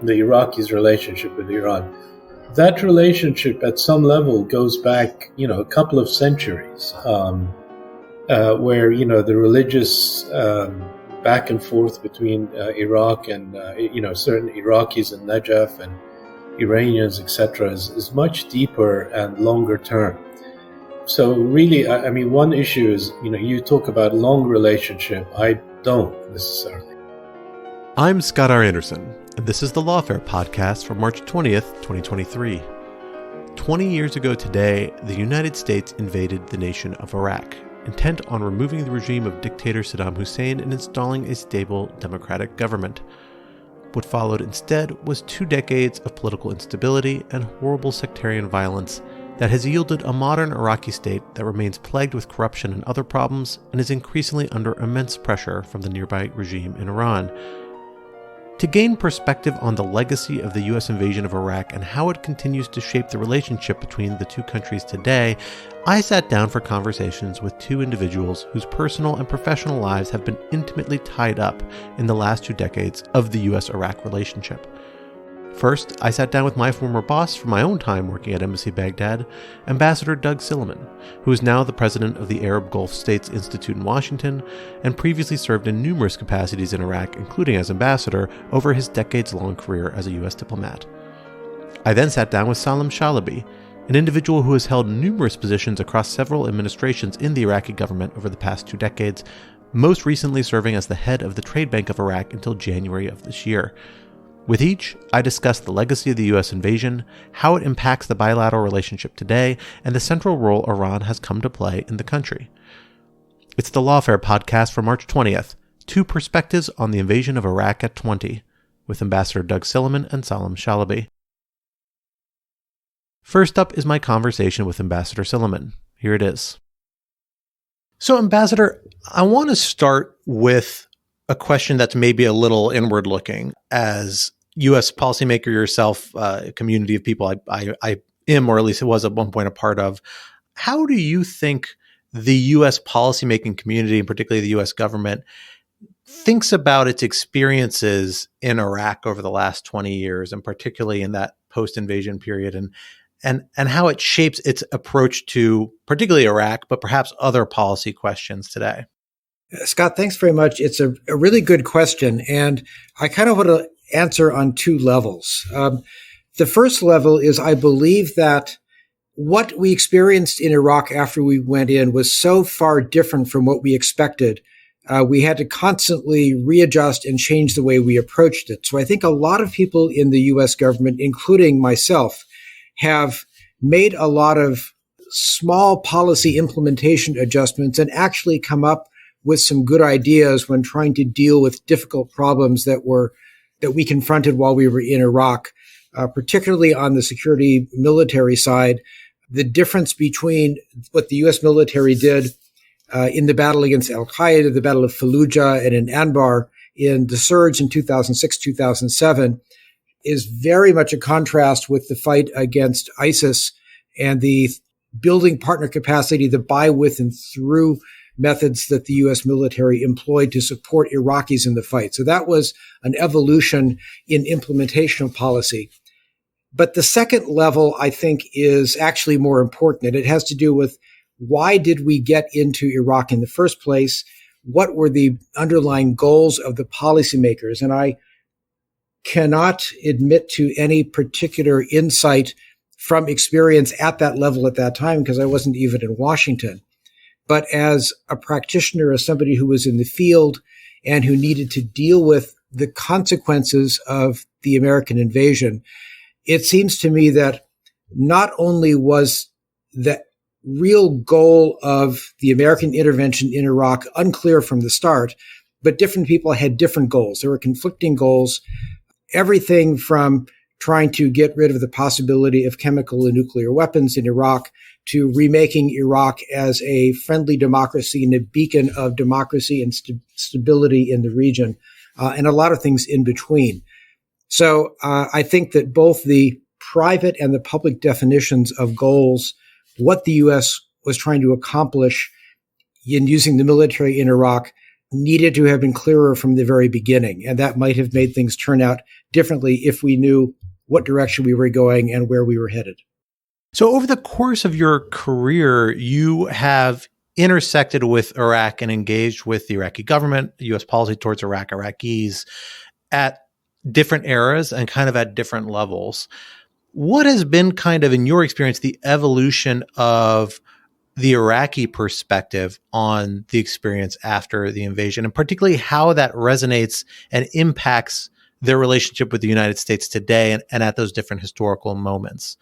the Iraqis' relationship with Iran. That relationship at some level goes back, a couple of centuries, where, the religious back and forth between Iraq and, certain Iraqis in Najaf and Iranians, etc., is much deeper and longer term. So really, one issue is, you talk about long relationship. I don't necessarily. I'm Scott R. Anderson, and this is the Lawfare podcast for March 20th, 2023. 20 years ago today, the United States invaded the nation of Iraq, intent on removing the regime of dictator Saddam Hussein and installing a stable democratic government. What followed instead was 2 decades of political instability and horrible sectarian violence that has yielded a modern Iraqi state that remains plagued with corruption and other problems and is increasingly under immense pressure from the nearby regime in Iran. To gain perspective on the legacy of the U.S. invasion of Iraq and how it continues to shape the relationship between the two countries today, I sat down for conversations with 2 individuals whose personal and professional lives have been intimately tied up in the last 2 decades of the U.S. Iraq relationship. First, I sat down with my former boss from my own time working at Embassy Baghdad, Ambassador Doug Silliman, who is now the president of the Arab Gulf States Institute in Washington and previously served in numerous capacities in Iraq, including as ambassador, over his decades-long career as a U.S. diplomat. I then sat down with Salem Chalabi, an individual who has held numerous positions across several administrations in the Iraqi government over the past 2 decades, most recently serving as the head of the Trade Bank of Iraq until January of this year. With each, I discussed the legacy of the U.S. invasion, how it impacts the bilateral relationship today, and the central role Iran has come to play in the country. It's the Lawfare podcast for March 20th, 2 perspectives on the invasion of Iraq at 20, with Ambassador Doug Silliman and Salem Chalabi. First up is my conversation with Ambassador Silliman. Here it is. So, Ambassador, I want to start with a question that's maybe a little inward-looking. As U.S. policymaker yourself, a community of people I am, or at least it was at one point, a part of, how do you think the U.S. policymaking community, and particularly the U.S. government, thinks about its experiences in Iraq over the last 20 years, and particularly in that post-invasion period, and how it shapes its approach to particularly Iraq, but perhaps other policy questions today? Scott, thanks very much. It's a really good question, and I kind of want to answer on 2 levels. The first level is I believe that what we experienced in Iraq after we went in was so far different from what we expected. We had to constantly readjust and change the way we approached it. So I think a lot of people in the U.S. government, including myself, have made a lot of small policy implementation adjustments and actually come up with some good ideas when trying to deal with difficult problems that we confronted while we were in Iraq, particularly on the security military side. The difference between what the U.S. military did in the battle against Al-Qaeda, the Battle of Fallujah, and in Anbar in the surge in 2006, 2007, is very much a contrast with the fight against ISIS and the building partner capacity, the by, with, and through methods that the U.S. military employed to support Iraqis in the fight. So that was an evolution in implementation of policy. But the second level, I think, is actually more important. And it has to do with why did we get into Iraq in the first place? What were the underlying goals of the policymakers? And I cannot admit to any particular insight from experience at that level at that time because I wasn't even in Washington. But as a practitioner, as somebody who was in the field and who needed to deal with the consequences of the American invasion, it seems to me that not only was the real goal of the American intervention in Iraq unclear from the start, but different people had different goals. There were conflicting goals, everything from trying to get rid of the possibility of chemical and nuclear weapons in Iraq to remaking Iraq as a friendly democracy and a beacon of democracy and stability in the region, and a lot of things in between. So I think that both the private and the public definitions of goals, what the U.S. was trying to accomplish in using the military in Iraq, needed to have been clearer from the very beginning. And that might have made things turn out differently if we knew what direction we were going and where we were headed. So over the course of your career, you have intersected with Iraq and engaged with the Iraqi government, U.S. policy towards Iraqis at different eras and kind of at different levels. What has been kind of, in your experience, the evolution of the Iraqi perspective on the experience after the invasion, and particularly how that resonates and impacts their relationship with the United States today and at those different historical moments?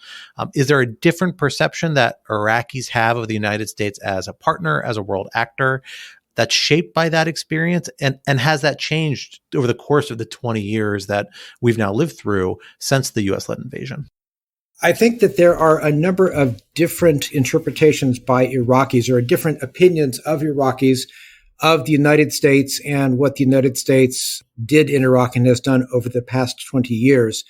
Is there a different perception that Iraqis have of the United States as a partner, as a world actor, that's shaped by that experience? And has that changed over the course of the 20 years that we've now lived through since the U.S.-led invasion? I think that there are a number of different interpretations by Iraqis, or different opinions of Iraqis of the United States and what the United States did in Iraq and has done over the past 20 years.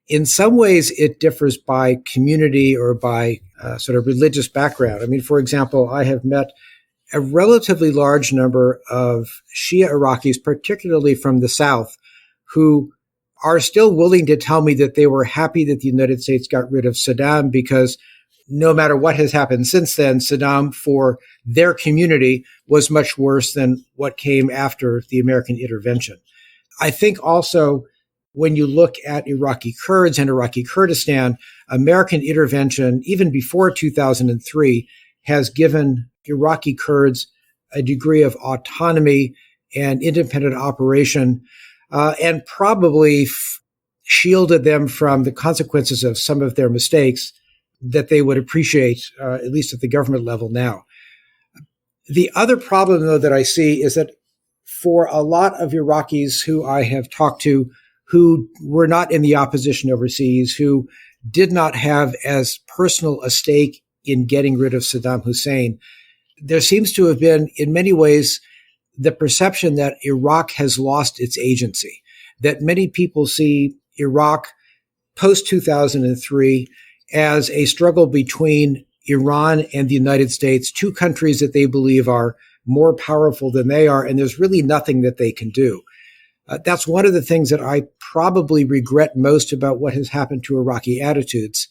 In some ways, it differs by community or by sort of religious background. I mean, for example, I have met a relatively large number of Shia Iraqis, particularly from the South, who are still willing to tell me that they were happy that the United States got rid of Saddam, because no matter what has happened since then, Saddam, for their community, was much worse than what came after the American intervention. I think also when you look at Iraqi Kurds and Iraqi Kurdistan, American intervention, even before 2003, has given Iraqi Kurds a degree of autonomy and independent operation, and probably shielded them from the consequences of some of their mistakes that they would appreciate, at least at the government level now. The other problem, though, that I see is that for a lot of Iraqis who I have talked to, who were not in the opposition overseas, who did not have as personal a stake in getting rid of Saddam Hussein, there seems to have been, in many ways, the perception that Iraq has lost its agency, that many people see Iraq post-2003 as a struggle between Iran and the United States, two countries that they believe are more powerful than they are, and there's really nothing that they can do. That's one of the things that I probably regret most about what has happened to Iraqi attitudes.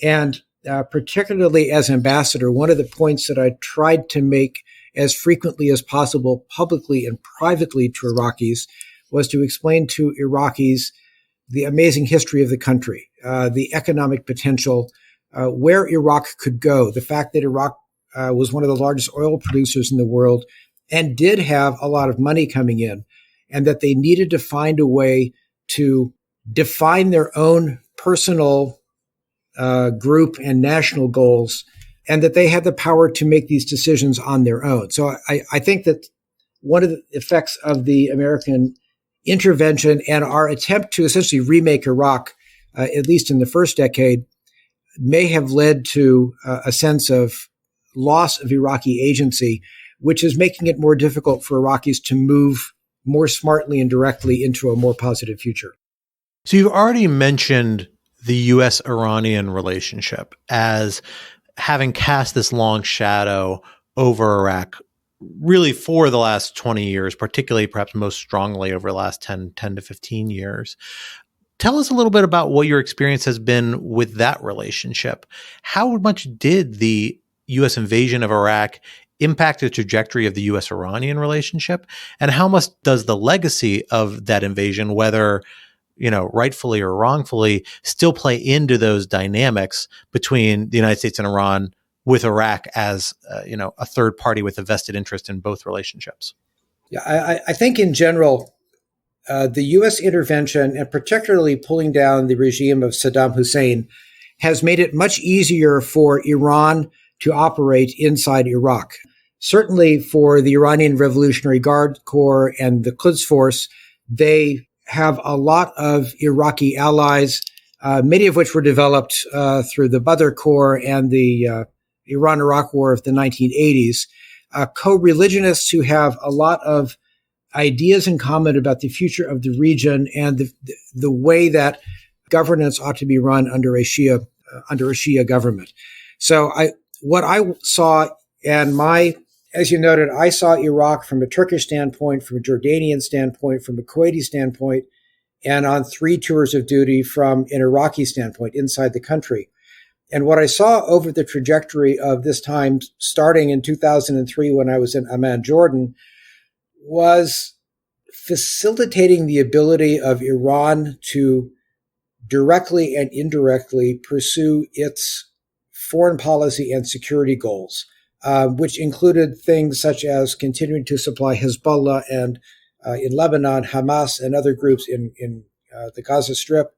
And particularly as ambassador, one of the points that I tried to make as frequently as possible, publicly and privately, to Iraqis was to explain to Iraqis the amazing history of the country, the economic potential, where Iraq could go, the fact that Iraq was one of the largest oil producers in the world and did have a lot of money coming in, and that they needed to find a way to define their own personal group and national goals, and that they had the power to make these decisions on their own. So I think that one of the effects of the American intervention and our attempt to essentially remake Iraq, at least in the first decade, may have led to a sense of loss of Iraqi agency, which is making it more difficult for Iraqis to move more smartly and directly into a more positive future. So you've already mentioned the U.S. Iranian relationship as having cast this long shadow over Iraq really for the last 20 years, particularly perhaps most strongly over the last 10 to 15 years. Tell us a little bit about what your experience has been with that relationship. How much did the U.S. invasion of Iraq impact the trajectory of the U.S. Iranian relationship? And how much does the legacy of that invasion, whether rightfully or wrongfully, still play into those dynamics between the United States and Iran, with Iraq as a third party with a vested interest in both relationships? Yeah, I think in general, the U.S. intervention, and particularly pulling down the regime of Saddam Hussein, has made it much easier for Iran to operate inside Iraq. Certainly for the Iranian Revolutionary Guard Corps and the Quds Force, they have a lot of Iraqi allies, many of which were developed through the Badr Corps and the Iran-Iraq War of the 1980s, co-religionists who have a lot of ideas in common about the future of the region and the way that governance ought to be run under a Shia government. So what I saw, and my as you noted, I saw Iraq from a Turkish standpoint, from a Jordanian standpoint, from a Kuwaiti standpoint, and on 3 tours of duty from an Iraqi standpoint inside the country. And what I saw over the trajectory of this time, starting in 2003 when I was in Amman, Jordan, was facilitating the ability of Iran to directly and indirectly pursue its foreign policy and security goals, which included things such as continuing to supply Hezbollah and in Lebanon, Hamas and other groups in the Gaza Strip.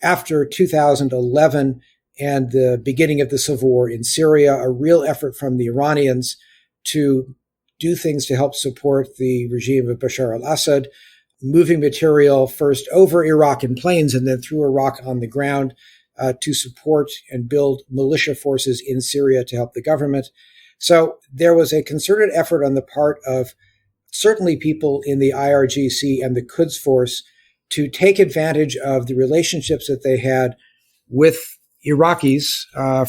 After 2011 and the beginning of the civil war in Syria, a real effort from the Iranians to do things to help support the regime of Bashar al-Assad, moving material first over Iraq in planes and then through Iraq on the ground to support and build militia forces in Syria to help the government. So there was a concerted effort on the part of certainly people in the IRGC and the Quds Force to take advantage of the relationships that they had with Iraqis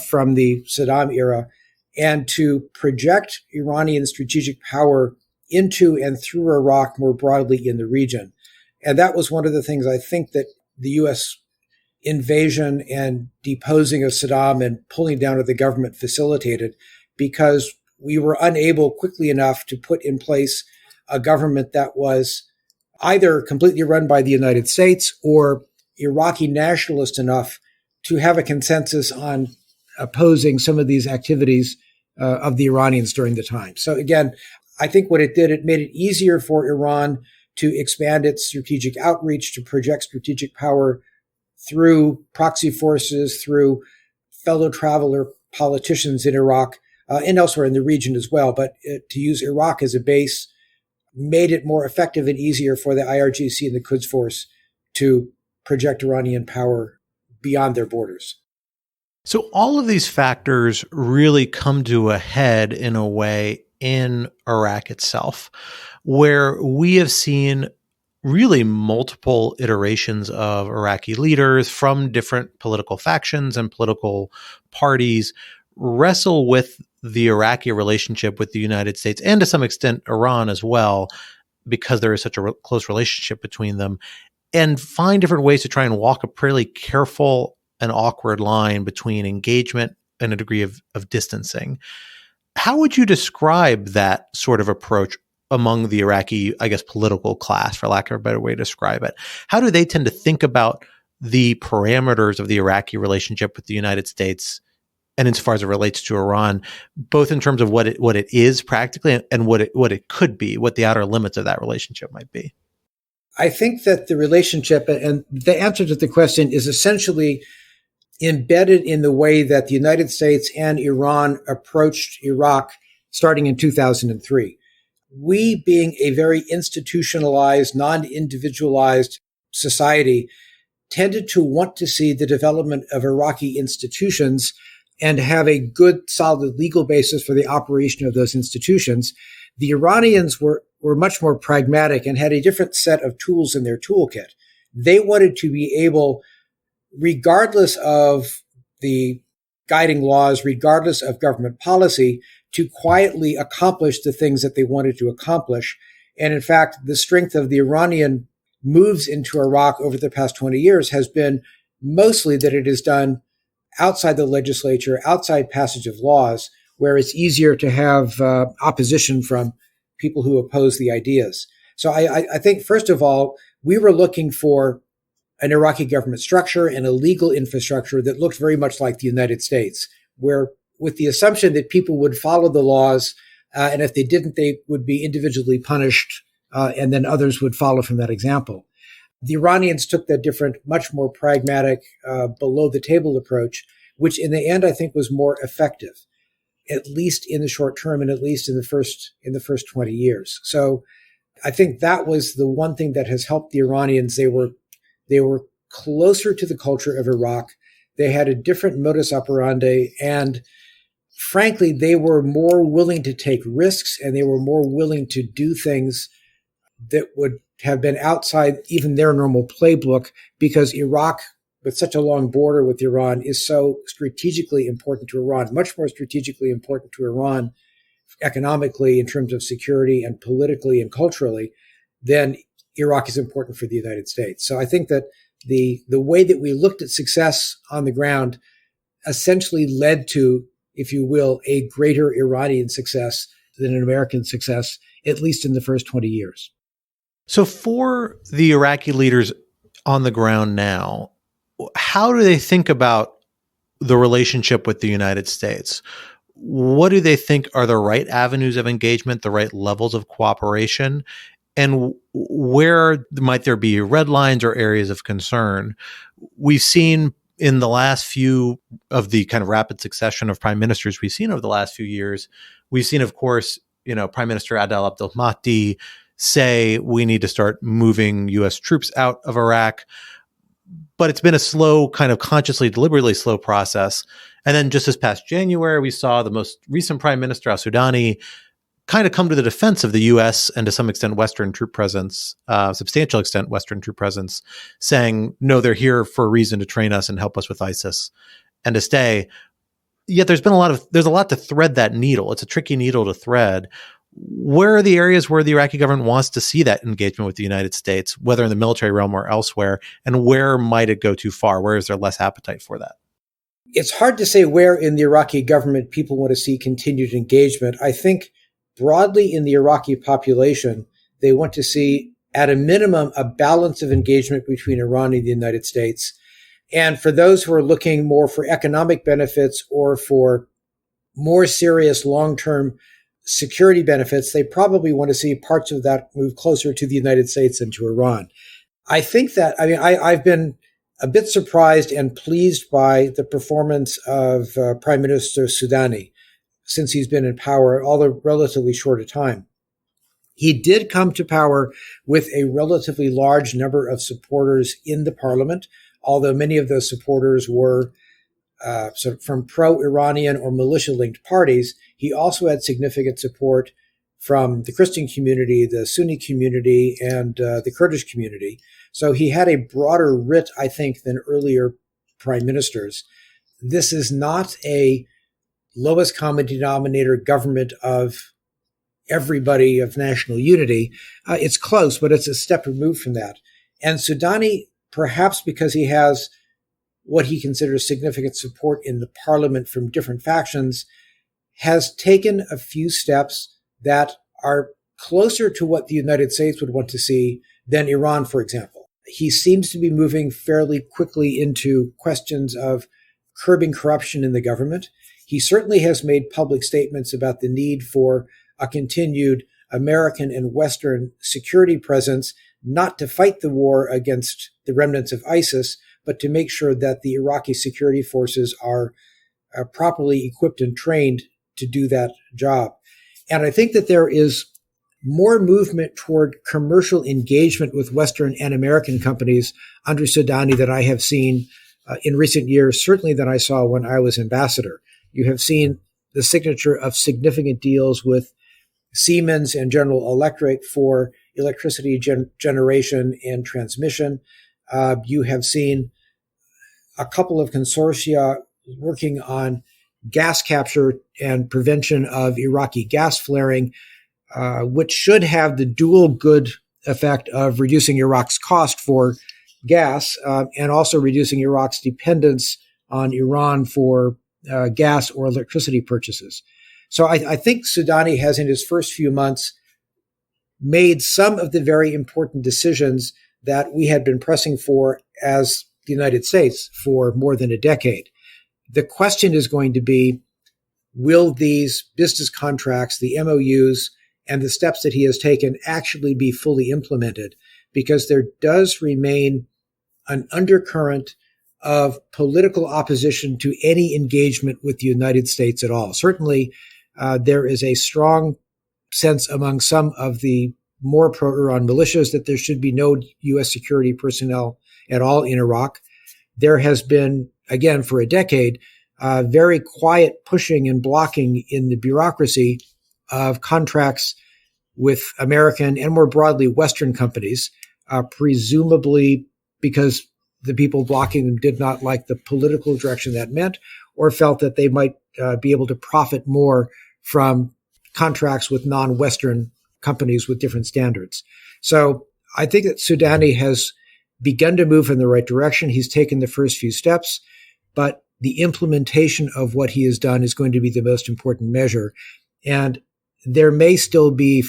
from the Saddam era and to project Iranian strategic power into and through Iraq more broadly in the region. And that was one of the things I think that the U.S. invasion and deposing of Saddam and pulling down of the government facilitated, because we were unable quickly enough to put in place a government that was either completely run by the United States or Iraqi nationalist enough to have a consensus on opposing some of these activities of the Iranians during the time. So again, I think what it did, it made it easier for Iran to expand its strategic outreach, to project strategic power through proxy forces, through fellow traveler politicians in Iraq and elsewhere in the region as well. But to use Iraq as a base made it more effective and easier for the IRGC and the Quds Force to project Iranian power beyond their borders. So all of these factors really come to a head in a way in Iraq itself, where we have seen really multiple iterations of Iraqi leaders from different political factions and political parties wrestle with the Iraqi relationship with the United States and to some extent Iran as well, because there is such a close relationship between them, and find different ways to try and walk a pretty careful and awkward line between engagement and a degree of distancing. How would you describe that sort of approach among the Iraqi, I guess, political class, for lack of a better way to describe it? How do they tend to think about the parameters of the Iraqi relationship with the United States, and insofar as it relates to Iran, both in terms of what it is practically and what it could be, what the outer limits of that relationship might be? I think that the relationship and the answer to the question is essentially embedded in the way that the United States and Iran approached Iraq starting in 2003. We, being a very institutionalized, non-individualized society, tended to want to see the development of Iraqi institutions and have a good, solid legal basis for the operation of those institutions. The Iranians were much more pragmatic and had a different set of tools in their toolkit. They wanted to be able, regardless of the guiding laws, regardless of government policy, to quietly accomplish the things that they wanted to accomplish. And in fact, the strength of the Iranian moves into Iraq over the past 20 years has been mostly that it is done outside the legislature, outside passage of laws, where it's easier to have opposition from people who oppose the ideas. So I think, first of all, we were looking for an Iraqi government structure and a legal infrastructure that looked very much like the United States, where with the assumption that people would follow the laws, and if they didn't, they would be individually punished, and then others would follow from that example. The Iranians took that different, much more pragmatic, below-the-table approach, which in the end I think was more effective, at least in the short term and at least in the first 20 years. So I think that was the one thing that has helped the Iranians. They were closer to the culture of Iraq. They had a different modus operandi, and frankly, they were more willing to take risks, and they were more willing to do things that would have been outside even their normal playbook, because Iraq, with such a long border with Iran, is so strategically important to Iran, much more strategically important to Iran economically, in terms of security and politically and culturally, then Iraq is important for the United States. So I think that the way that we looked at success on the ground essentially led to, if you will, a greater Iranian success than an American success, at least in the first 20 years. So for the Iraqi leaders on the ground now, how do they think about the relationship with the United States? What do they think are the right avenues of engagement, the right levels of cooperation? And where might there be red lines or areas of concern? We've seen in the last few of the kind of rapid succession of prime ministers we've seen over the last few years, we've seen, of course, Prime Minister Adel Abdel Mahdi say we need to start moving U.S. troops out of Iraq. But it's been a slow, kind of consciously, deliberately slow process. And then just this past January, we saw the most recent Prime Minister, al-Sudani, kind of come to the defense of the U.S. and to some extent Western troop presence, substantial extent Western troop presence, saying, no, they're here for a reason to train us and help us with ISIS and to stay. Yet there's a lot to thread that needle. It's a tricky needle to thread. Where are the areas where the Iraqi government wants to see that engagement with the United States, whether in the military realm or elsewhere, and where might it go too far? Where is there less appetite for that? It's hard to say where in the Iraqi government people want to see continued engagement. I think broadly in the Iraqi population, they want to see, at a minimum, a balance of engagement between Iran and the United States. And for those who are looking more for economic benefits or for more serious long-term security benefits, they probably want to see parts of that move closer to the United States than to Iran. I think that, I've been a bit surprised and pleased by the performance of Prime Minister Soudani since he's been in power, although relatively short a time. He did come to power with a relatively large number of supporters in the parliament, although many of those supporters were sort of from pro-Iranian or militia-linked parties. He also had significant support from the Christian community, the Sunni community, and the Kurdish community. So he had a broader writ, I think, than earlier prime ministers. This is not a lowest common denominator government of everybody, of national unity. It's close, but it's a step removed from that. And Soudani, perhaps because he has what he considers significant support in the parliament from different factions, has taken a few steps that are closer to what the United States would want to see than Iran, for example. He seems to be moving fairly quickly into questions of curbing corruption in the government. He certainly has made public statements about the need for a continued American and Western security presence, not to fight the war against the remnants of ISIS, but to make sure that the Iraqi security forces are properly equipped and trained to do that job. And I think that there is more movement toward commercial engagement with Western and American companies under Soudani that I have seen in recent years, certainly than I saw when I was ambassador. You have seen the signature of significant deals with Siemens and General Electric for electricity generation and transmission. You have seen a couple of consortia working on gas capture and prevention of Iraqi gas flaring, which should have the dual good effect of reducing Iraq's cost for gas and also reducing Iraq's dependence on Iran for gas or electricity purchases. So I think Soudani has, in his first few months, made some of the very important decisions that we had been pressing for as the United States for more than a decade. The question is going to be, will these business contracts, the MOUs, and the steps that he has taken actually be fully implemented? Because there does remain an undercurrent of political opposition to any engagement with the United States at all. Certainly, there is a strong sense among some of the more pro-Iran militias that there should be no U.S. security personnel at all in Iraq. There has been, again, for a decade, very quiet pushing and blocking in the bureaucracy of contracts with American and more broadly Western companies, presumably because the people blocking them did not like the political direction that meant or felt that they might be able to profit more from contracts with non-Western companies with different standards. So I think that Soudani has begun to move in the right direction. He's taken the first few steps, but the implementation of what he has done is going to be the most important measure. And there may still be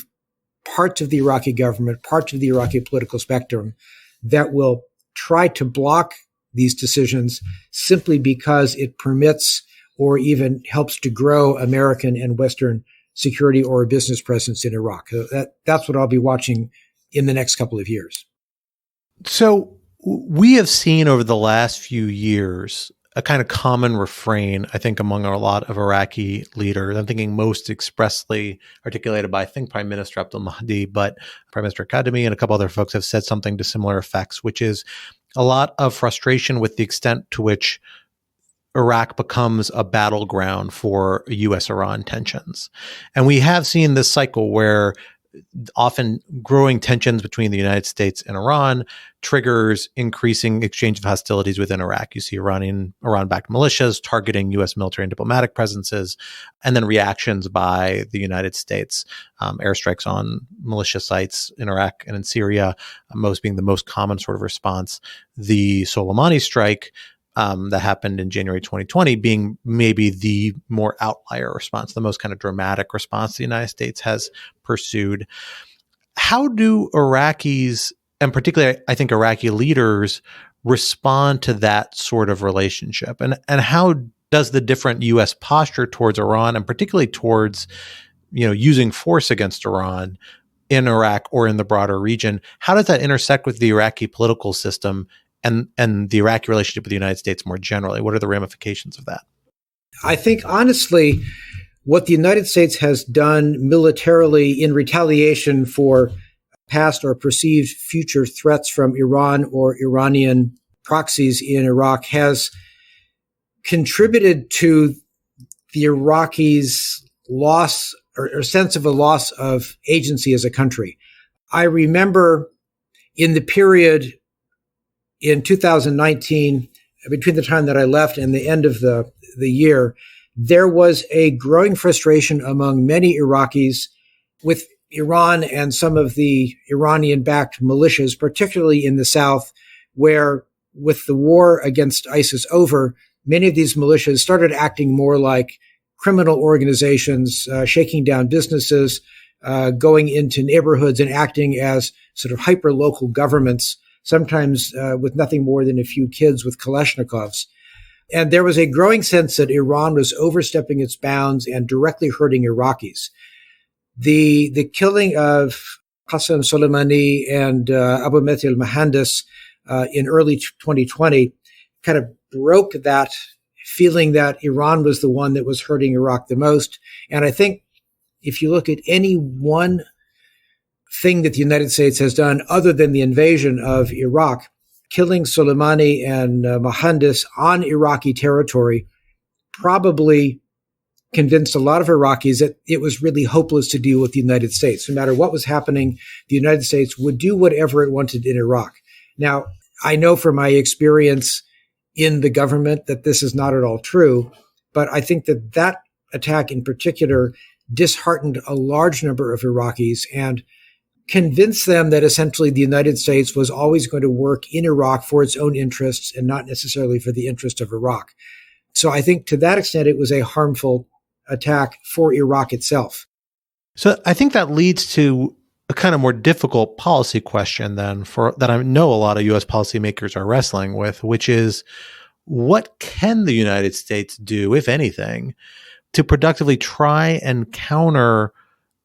parts of the Iraqi government, parts of the Iraqi political spectrum that will try to block these decisions simply because it permits or even helps to grow American and Western security or business presence in Iraq. That's what I'll be watching in the next couple of years. So we have seen over the last few years a kind of common refrain, I think, among a lot of Iraqi leaders. I'm thinking most expressly articulated by, I think, Prime Minister Abdul Mahdi, but Prime Minister Kadhimi and a couple other folks have said something to similar effects, which is a lot of frustration with the extent to which Iraq becomes a battleground for US Iran tensions. And we have seen this cycle where often growing tensions between the United States and Iran triggers increasing exchange of hostilities within Iraq. You see Iran-backed militias targeting U.S. military and diplomatic presences, and then reactions by the United States, airstrikes on militia sites in Iraq and in Syria, most being the most common sort of response. The Soleimani strike that happened in January 2020 being maybe the more outlier response, the most kind of dramatic response the United States has pursued. How do Iraqis, and particularly I think Iraqi leaders, respond to that sort of relationship? And how does the different U.S. posture towards Iran, and particularly towards, using force against Iran in Iraq or in the broader region, how does that intersect with the Iraqi political system and the Iraqi relationship with the United States more generally? What are the ramifications of that? I think, honestly, what the United States has done militarily in retaliation for past or perceived future threats from Iran or Iranian proxies in Iraq has contributed to the Iraqis' loss or sense of a loss of agency as a country. I remember in the period in 2019, between the time that I left and the end of the year, there was a growing frustration among many Iraqis with Iran and some of the Iranian-backed militias, particularly in the south, where with the war against ISIS over, many of these militias started acting more like criminal organizations, shaking down businesses, going into neighborhoods and acting as sort of hyper-local governments, sometimes with nothing more than a few kids with Kalashnikovs. And there was a growing sense that Iran was overstepping its bounds and directly hurting Iraqis. The killing of Qasem Soleimani and Abu Mehdi al-Mohandes in early 2020 kind of broke that feeling that Iran was the one that was hurting Iraq the most. And I think if you look at any one thing that the United States has done other than the invasion of Iraq, killing Soleimani and Mohandes on Iraqi territory probably convinced a lot of Iraqis that it was really hopeless to deal with the United States. No matter what was happening, the United States would do whatever it wanted in Iraq. Now, I know from my experience in the government that this is not at all true, but I think that that attack in particular disheartened a large number of Iraqis and convinced them that essentially the United States was always going to work in Iraq for its own interests and not necessarily for the interest of Iraq. So I think to that extent, it was a harmful attack for Iraq itself. So I think that leads to a kind of more difficult policy question then that I know a lot of U.S. policymakers are wrestling with, which is what can the United States do, if anything, to productively try and counter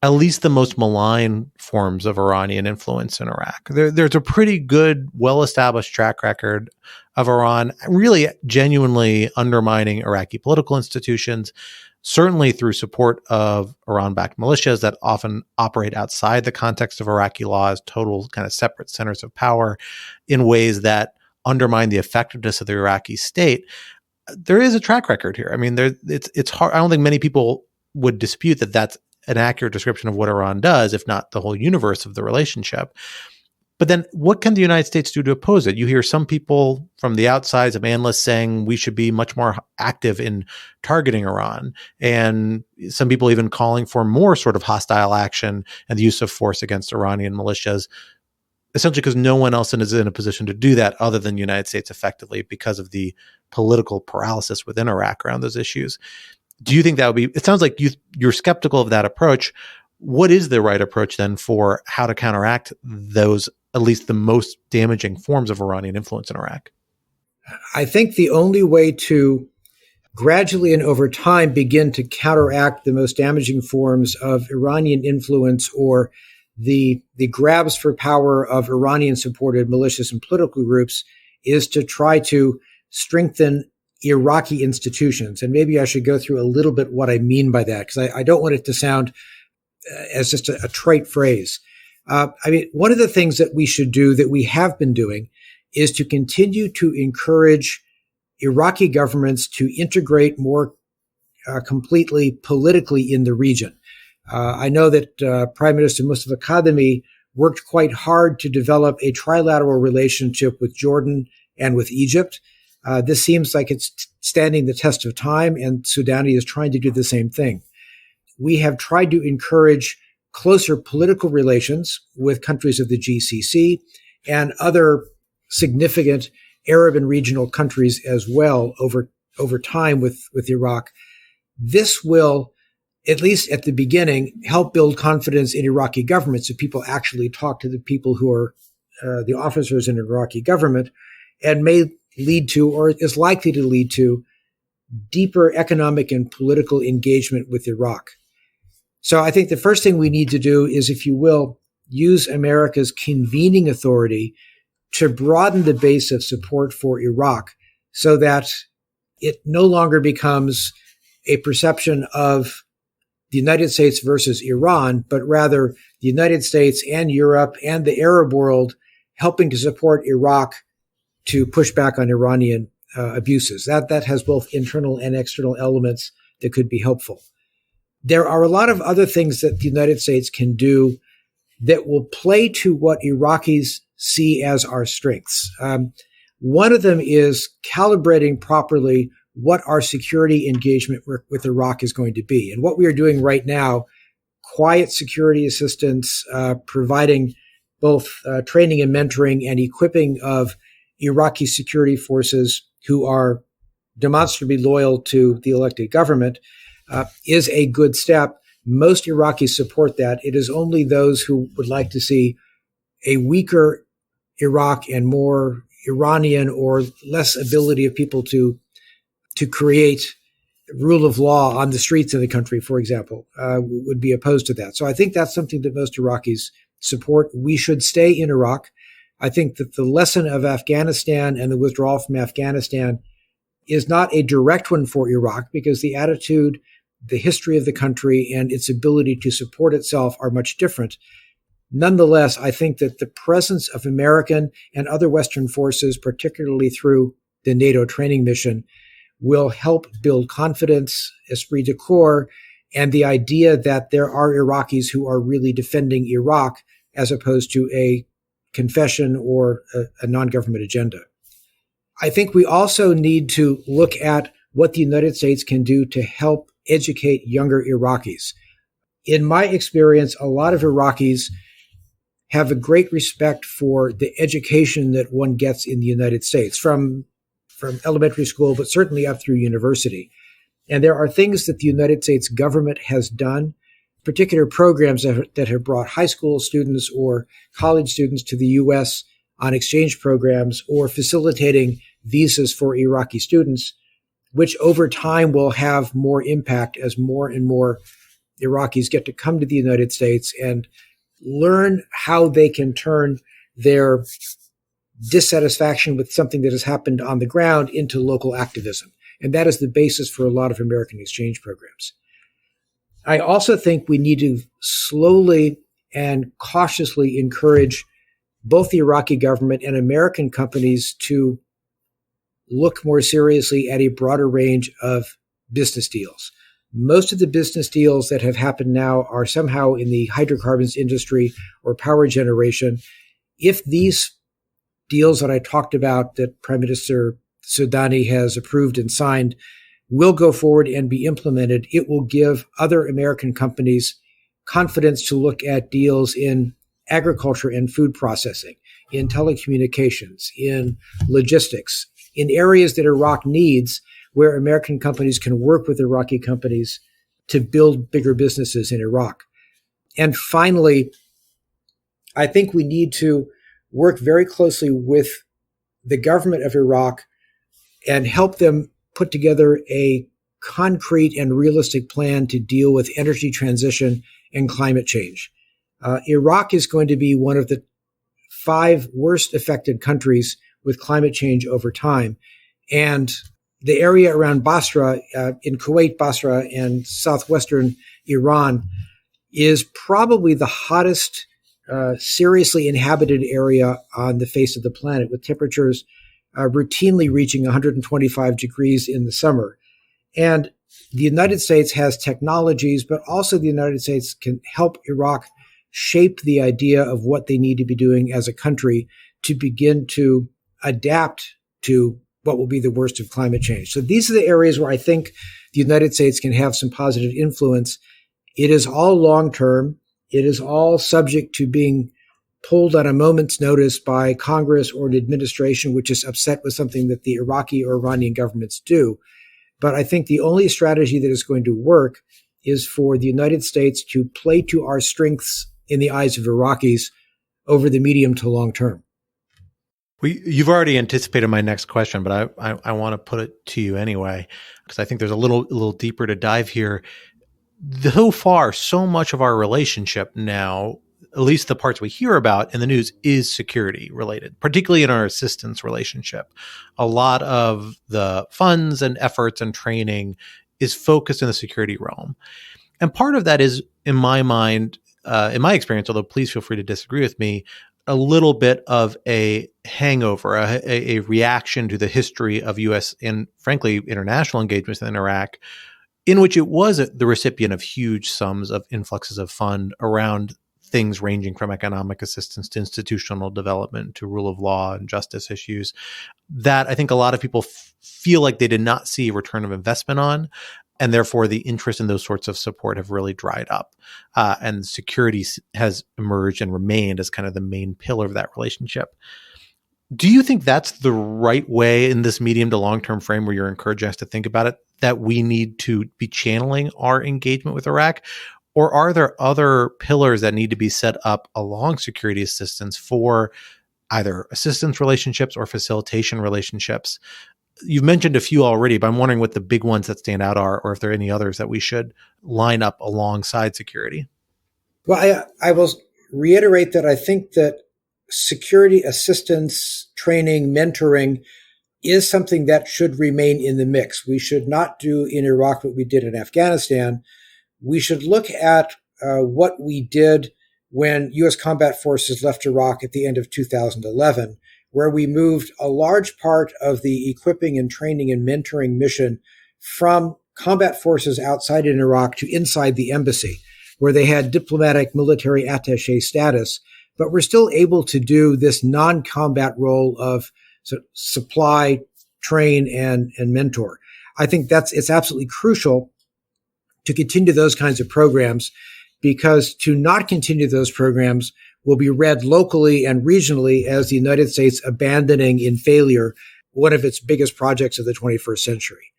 at least the most malign forms of Iranian influence in Iraq? There's a pretty good, well-established track record of Iran really genuinely undermining Iraqi political institutions, certainly through support of Iran-backed militias that often operate outside the context of Iraqi law as total kind of separate centers of power in ways that undermine the effectiveness of the Iraqi state. There is a track record here. I mean, it's hard. I don't think many people would dispute that that's an accurate description of what Iran does, if not the whole universe of the relationship. But then what can the United States do to oppose it? You hear some people from the outside, some analysts saying we should be much more active in targeting Iran, and some people even calling for more sort of hostile action and the use of force against Iranian militias, essentially because no one else is in a position to do that other than the United States effectively because of the political paralysis within Iraq around those issues. Do you think that would be, it sounds like you're skeptical of that approach. What is the right approach then for how to counteract those, at least the most damaging forms of Iranian influence in Iraq? I think the only way to gradually and over time begin to counteract the most damaging forms of Iranian influence or the grabs for power of Iranian-supported militias and political groups is to try to strengthen Iraqi institutions. And maybe I should go through a little bit what I mean by that, because I don't want it to sound as just a trite phrase. One of the things that we should do, that we have been doing, is to continue to encourage Iraqi governments to integrate more completely politically in the region. I know that Prime Minister Mustafa Kadhimi worked quite hard to develop a trilateral relationship with Jordan and with Egypt. This seems like it's standing the test of time, and Sudan is trying to do the same thing. We have tried to encourage closer political relations with countries of the GCC and other significant Arab and regional countries as well over time with Iraq. This will, at least at the beginning, help build confidence in Iraqi government, so people actually talk to the people who are the officers in Iraqi government, and may lead to, or is likely to lead to, deeper economic and political engagement with Iraq. So I think the first thing we need to do is, if you will, use America's convening authority to broaden the base of support for Iraq so that it no longer becomes a perception of the United States versus Iran, but rather the United States and Europe and the Arab world helping to support Iraq to push back on Iranian abuses. That has both internal and external elements that could be helpful. There are a lot of other things that the United States can do that will play to what Iraqis see as our strengths. One of them is calibrating properly what our security engagement with Iraq is going to be. And what we are doing right now, quiet security assistance, providing both training and mentoring and equipping of Iraqi security forces who are demonstrably loyal to the elected government, is a good step. Most Iraqis support that. It is only those who would like to see a weaker Iraq and more Iranian or less ability of people to create rule of law on the streets of the country, for example, would be opposed to that. So I think that's something that most Iraqis support. We should stay in Iraq. I think that the lesson of Afghanistan and the withdrawal from Afghanistan is not a direct one for Iraq, because the attitude, the history of the country, and its ability to support itself are much different. Nonetheless, I think that the presence of American and other Western forces, particularly through the NATO training mission, will help build confidence, esprit de corps, and the idea that there are Iraqis who are really defending Iraq as opposed to a confession or a non-government agenda. I think we also need to look at what the United States can do to help educate younger Iraqis. In my experience, a lot of Iraqis have a great respect for the education that one gets in the United States, from elementary school, but certainly up through university. And there are things that the United States government has done, particular programs that have brought high school students or college students to the U.S. on exchange programs, or facilitating visas for Iraqi students, which over time will have more impact as more and more Iraqis get to come to the United States and learn how they can turn their dissatisfaction with something that has happened on the ground into local activism. And that is the basis for a lot of American exchange programs. I also think we need to slowly and cautiously encourage both the Iraqi government and American companies to look more seriously at a broader range of business deals. Most of the business deals that have happened now are somehow in the hydrocarbons industry or power generation. if these deals that I talked about that Prime Minister Sudani has approved and signed will go forward and be implemented, it will give other American companies confidence to look at deals in agriculture and food processing, in telecommunications, in logistics, in areas that Iraq needs, where American companies can work with Iraqi companies to build bigger businesses in Iraq. And finally, I think we need to work very closely with the government of Iraq and help them put together a concrete and realistic plan to deal with energy transition and climate change. Iraq is going to be one of the 5 worst affected countries with climate change over time. And the area around Basra, in Kuwait, Basra, and southwestern Iran is probably the hottest seriously inhabited area on the face of the planet, with temperatures routinely reaching 125 degrees in the summer. And the United States has technologies, but also the United States can help Iraq shape the idea of what they need to be doing as a country to begin to adapt to what will be the worst of climate change. So these are the areas where I think the United States can have some positive influence. It is all long-term. It is all subject to being pulled on a moment's notice by Congress or an administration which is upset with something that the Iraqi or Iranian governments do. But I think the only strategy that is going to work is for the United States to play to our strengths in the eyes of Iraqis over the medium to long term. Well, you've already anticipated my next question, but I want to put it to you anyway, because I think there's a little deeper to dive here. So far, so much of our relationship now, at least the parts we hear about in the news, is security related, particularly in our assistance relationship. A lot of the funds and efforts and training is focused in the security realm. And part of that is, in my mind, in my experience, although please feel free to disagree with me, a little bit of a hangover, a reaction to the history of U.S. and, frankly, international engagements in Iraq, in which it was the recipient of huge sums of influxes of fund around things ranging from economic assistance to institutional development to rule of law and justice issues that I think a lot of people feel like they did not see a return of investment on. And therefore, the interest in those sorts of support have really dried up. And security has emerged and remained as kind of the main pillar of that relationship. Do you think that's the right way in this medium to long-term frame where you're encouraging us to think about it, that we need to be channeling our engagement with Iraq? Or are there other pillars that need to be set up along security assistance for either assistance relationships or facilitation relationships? You've mentioned a few already, but I'm wondering what the big ones that stand out are, or if there are any others that we should line up alongside security. Well, I will reiterate that I think that security assistance, training, mentoring is something that should remain in the mix. We should not do in Iraq what we did in Afghanistan. We should look at what we did when U.S. combat forces left Iraq at the end of 2011, where we moved a large part of the equipping and training and mentoring mission from combat forces outside in Iraq to inside the embassy, where they had diplomatic military attaché status, but were still able to do this non-combat role of supply, train, and mentor. I think it's absolutely crucial to continue those kinds of programs, because to not continue those programs will be read locally and regionally as the United States abandoning in failure one of its biggest projects of the 21st century.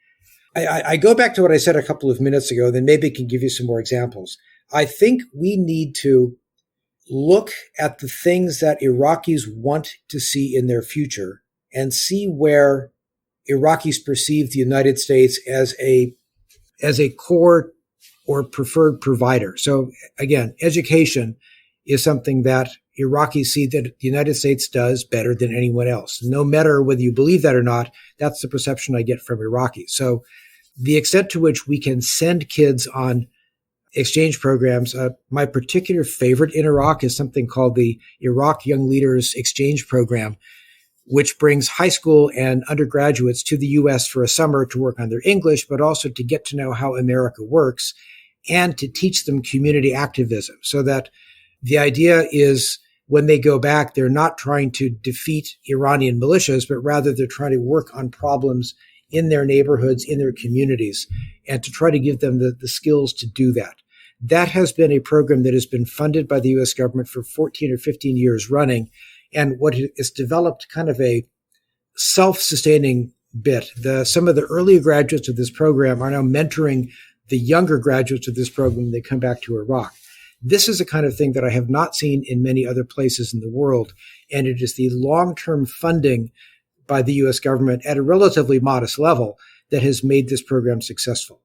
I go back to what I said a couple of minutes ago, then maybe I can give you some more examples. I think we need to look at the things that Iraqis want to see in their future and see where Iraqis perceive the United States as a core or preferred provider. So again, education is something that Iraqis see that the United States does better than anyone else. No matter whether you believe that or not, that's the perception I get from Iraqis. So the extent to which we can send kids on exchange programs, my particular favorite in Iraq is something called the Iraq Young Leaders Exchange Program, which brings high school and undergraduates to the U.S. for a summer to work on their English, but also to get to know how America works and to teach them community activism. So that the idea is when they go back, they're not trying to defeat Iranian militias, but rather they're trying to work on problems in their neighborhoods, in their communities, and to try to give them the skills to do that. That has been a program that has been funded by the U.S. government for 14 or 15 years running. And what is developed kind of a self-sustaining bit. Some of the early graduates of this program are now mentoring the younger graduates of this program when they come back to Iraq. This is the kind of thing that I have not seen in many other places in the world. And it is the long-term funding by the U.S. government at a relatively modest level that has made this program successful.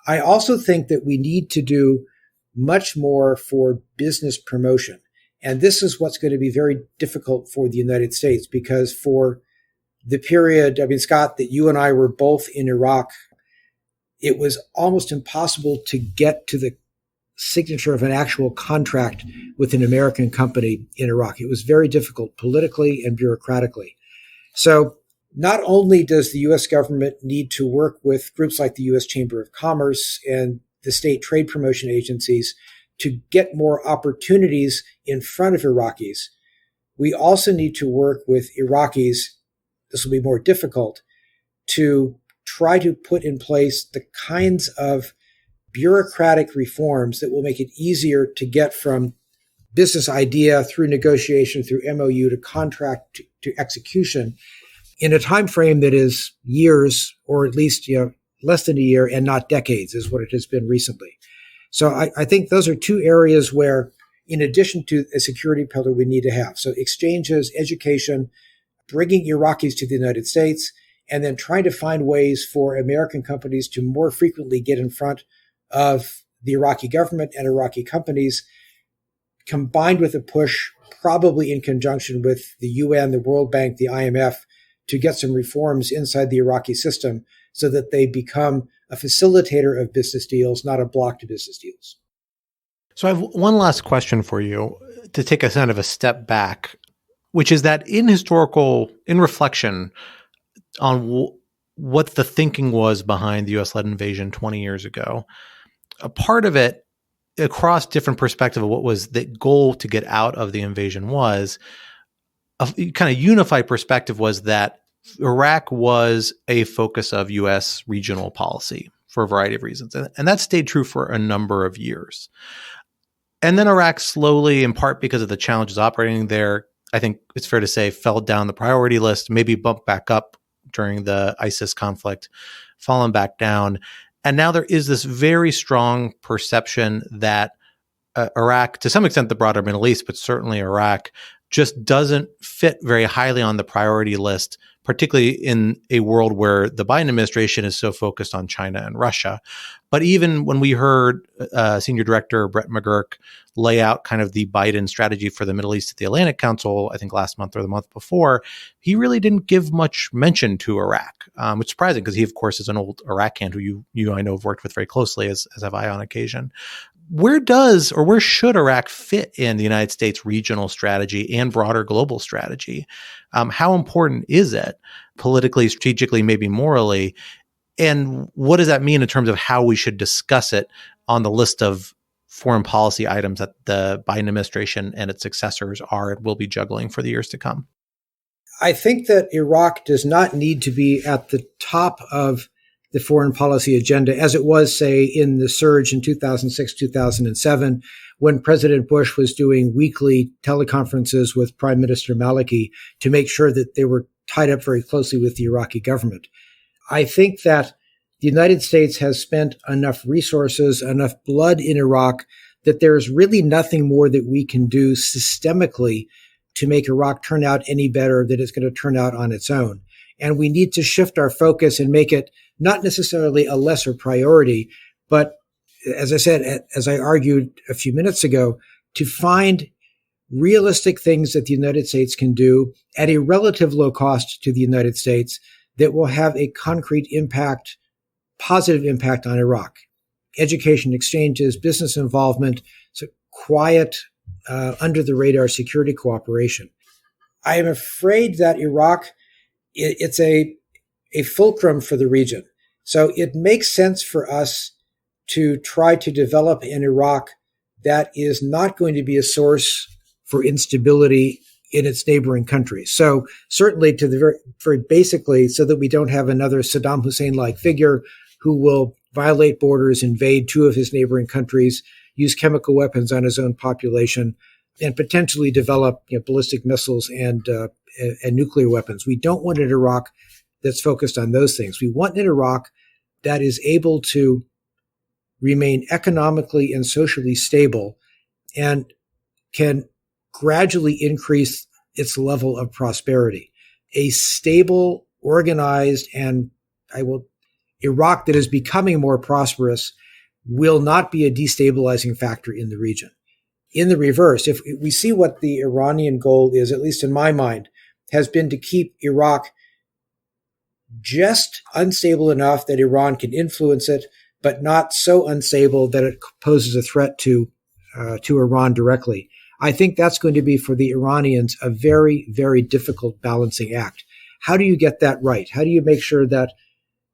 I also think that we need to do much more for business promotion. And this is what's going to be very difficult for the United States, because for the period, Scott, that you and I were both in Iraq, it was almost impossible to get to the signature of an actual contract with an American company in Iraq. It was very difficult politically and bureaucratically. So not only does the U.S. government need to work with groups like the U.S. Chamber of Commerce and the state trade promotion agencies to get more opportunities in front of Iraqis, we also need to work with Iraqis, this will be more difficult, to try to put in place the kinds of bureaucratic reforms that will make it easier to get from business idea through negotiation, through MOU to contract to execution in a time frame that is years, or at least less than a year, and not decades, is what it has been recently. So I think those are two areas where, in addition to a security pillar, we need to have. So exchanges, education, bringing Iraqis to the United States, and then trying to find ways for American companies to more frequently get in front of the Iraqi government and Iraqi companies, combined with a push, probably in conjunction with the UN, the World Bank, the IMF, to get some reforms inside the Iraqi system so that they become a facilitator of business deals, not a block to business deals. So I have one last question for you to take a kind of a step back, which is that in reflection on what the thinking was behind the U.S.-led invasion 20 years ago, a part of it across different perspective of what was the goal to get out of the invasion was a kind of unified perspective was that Iraq was a focus of U.S. regional policy for a variety of reasons. And that stayed true for a number of years. And then Iraq slowly, in part because of the challenges operating there, I think it's fair to say, fell down the priority list, maybe bumped back up during the ISIS conflict, fallen back down. And now there is this very strong perception that Iraq, to some extent the broader Middle East, but certainly Iraq, just doesn't fit very highly on the priority list, particularly in a world where the Biden administration is so focused on China and Russia. But even when we heard Senior Director Brett McGurk lay out kind of the Biden strategy for the Middle East at the Atlantic Council, I think last month or the month before, he really didn't give much mention to Iraq, which is surprising because he, of course, is an old Iraq-hand who you I know have worked with very closely, as have I on occasion. Where should Iraq fit in the United States regional strategy and broader global strategy? How important is it politically, strategically, maybe morally? And what does that mean in terms of how we should discuss it on the list of foreign policy items that the Biden administration and its successors are and will be juggling for the years to come? I think that Iraq does not need to be at the top of the foreign policy agenda as it was, say, in the surge in 2006, 2007, when President Bush was doing weekly teleconferences with Prime Minister Maliki to make sure that they were tied up very closely with the Iraqi government. I think that the United States has spent enough resources, enough blood in Iraq, that there's really nothing more that we can do systemically to make Iraq turn out any better than it's going to turn out on its own. And we need to shift our focus and make it not necessarily a lesser priority, but as I said, as I argued a few minutes ago, to find realistic things that the United States can do at a relative low cost to the United States that will have a concrete impact, positive impact on Iraq. Education exchanges, business involvement, so quiet, under the radar security cooperation. I am afraid that Iraq, it's a fulcrum for the region. So it makes sense for us to try to develop in Iraq that is not going to be a source for instability in its neighboring countries. So certainly to the very basically, so that we don't have another Saddam Hussein-like figure who will violate borders, invade two of his neighboring countries, use chemical weapons on his own population, and potentially develop ballistic missiles and nuclear weapons. We don't want an Iraq that's focused on those things. We want an Iraq that is able to remain economically and socially stable and can gradually increase its level of prosperity. A stable, organized, and Iraq that is becoming more prosperous will not be a destabilizing factor in the region. In the reverse, if we see what the Iranian goal is, at least in my mind, has been to keep Iraq just unstable enough that Iran can influence it, but not so unstable that it poses a threat to Iran directly. I think that's going to be for the Iranians a very, very difficult balancing act. How do you get that right? How do you make sure that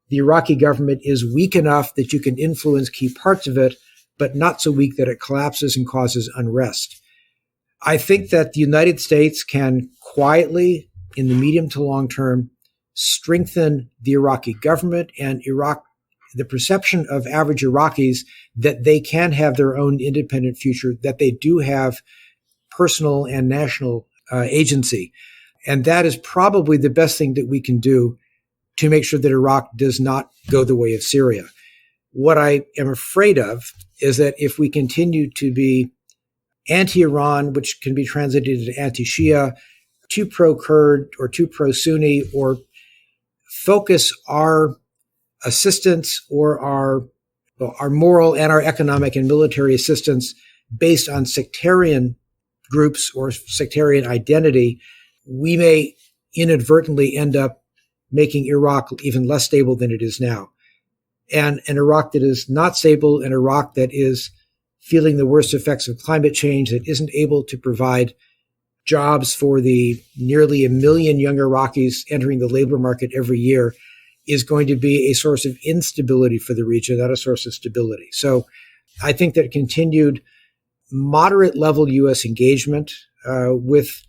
the Iraqi government is weak enough that you can influence key parts of it, but not so weak that it collapses and causes unrest? I think that the United States can quietly, in the medium to long term, strengthen the Iraqi government and the perception of average Iraqis that they can have their own independent future, that they do have personal and national agency. And that is probably the best thing that we can do to make sure that Iraq does not go the way of Syria. What I am afraid of is that if we continue to be anti-Iran, which can be translated into anti-Shia, too pro-Kurd or too pro-Sunni, or focus our assistance or our moral and our economic and military assistance based on sectarian groups or sectarian identity, we may inadvertently end up making Iraq even less stable than it is now. And an Iraq that is not stable, an Iraq that is feeling the worst effects of climate change, that isn't able to provide jobs for the nearly 1 million young Iraqis entering the labor market every year, is going to be a source of instability for the region, not a source of stability. So I think that continued moderate level U.S. engagement with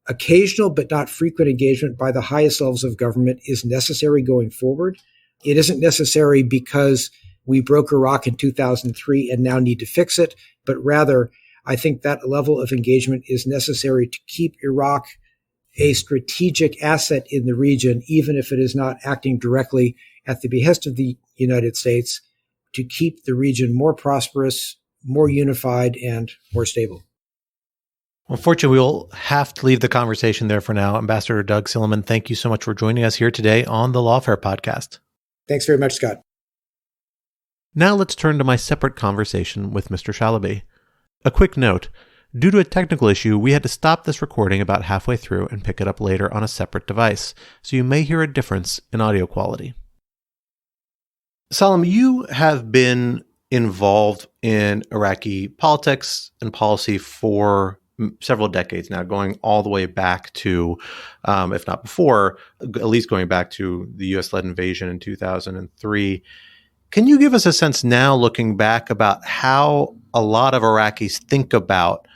occasional but not frequent engagement by the highest levels of government is necessary going forward. It isn't necessary because we broke Iraq in 2003 and now need to fix it, but rather I think that level of engagement is necessary to keep Iraq a strategic asset in the region, even if it is not acting directly at the behest of the United States, to keep the region more prosperous, more unified, and more stable. Unfortunately, we'll have to leave the conversation there for now. Ambassador Doug Silliman, thank you so much for joining us here today on the Lawfare podcast. Thanks very much, Scott. Now let's turn to my separate conversation with Mr. Chalabi. A quick note. Due to a technical issue, we had to stop this recording about halfway through and pick it up later on a separate device, so you may hear a difference in audio quality. Salem, you have been involved in Iraqi politics and policy for several decades now, going all the way back to, if not before, at least going back to the U.S.-led invasion in 2003. Can you give us a sense now, looking back, about how a lot of Iraqis think about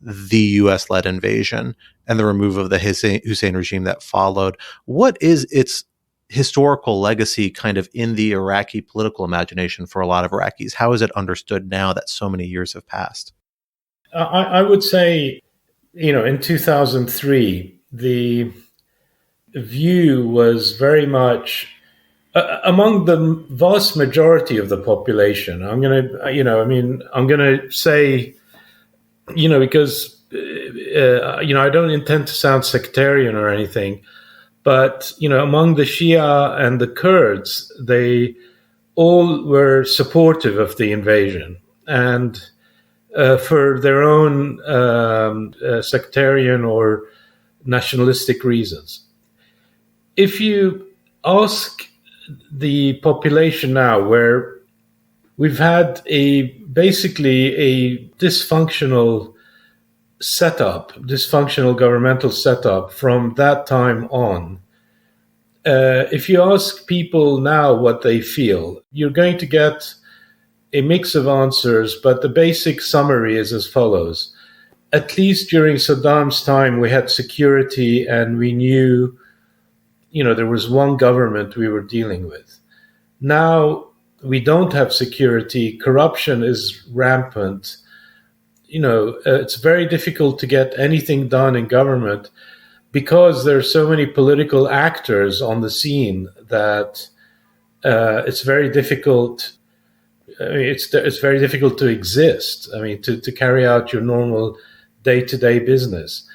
the U.S.-led invasion and the removal of the Hussein regime that followed? What is its historical legacy kind of in the Iraqi political imagination for a lot of Iraqis? How is it understood now that so many years have passed? I would say, in 2003, the view was very much among the vast majority of the population. I'm going to say, because, I don't intend to sound sectarian or anything, but, among the Shia and the Kurds, they all were supportive of the invasion and for their own sectarian or nationalistic reasons. If you ask the population now, where we've had basically a dysfunctional governmental setup from that time on. If you ask people now what they feel, you're going to get a mix of answers, but the basic summary is as follows. at least during Saddam's time, we had security and we knew, there was one government we were dealing with. Now we don't have security. Corruption is rampant. It's very difficult to get anything done in government because there are so many political actors on the scene that it's very difficult. It's very difficult to exist. To carry out your normal day-to-day business.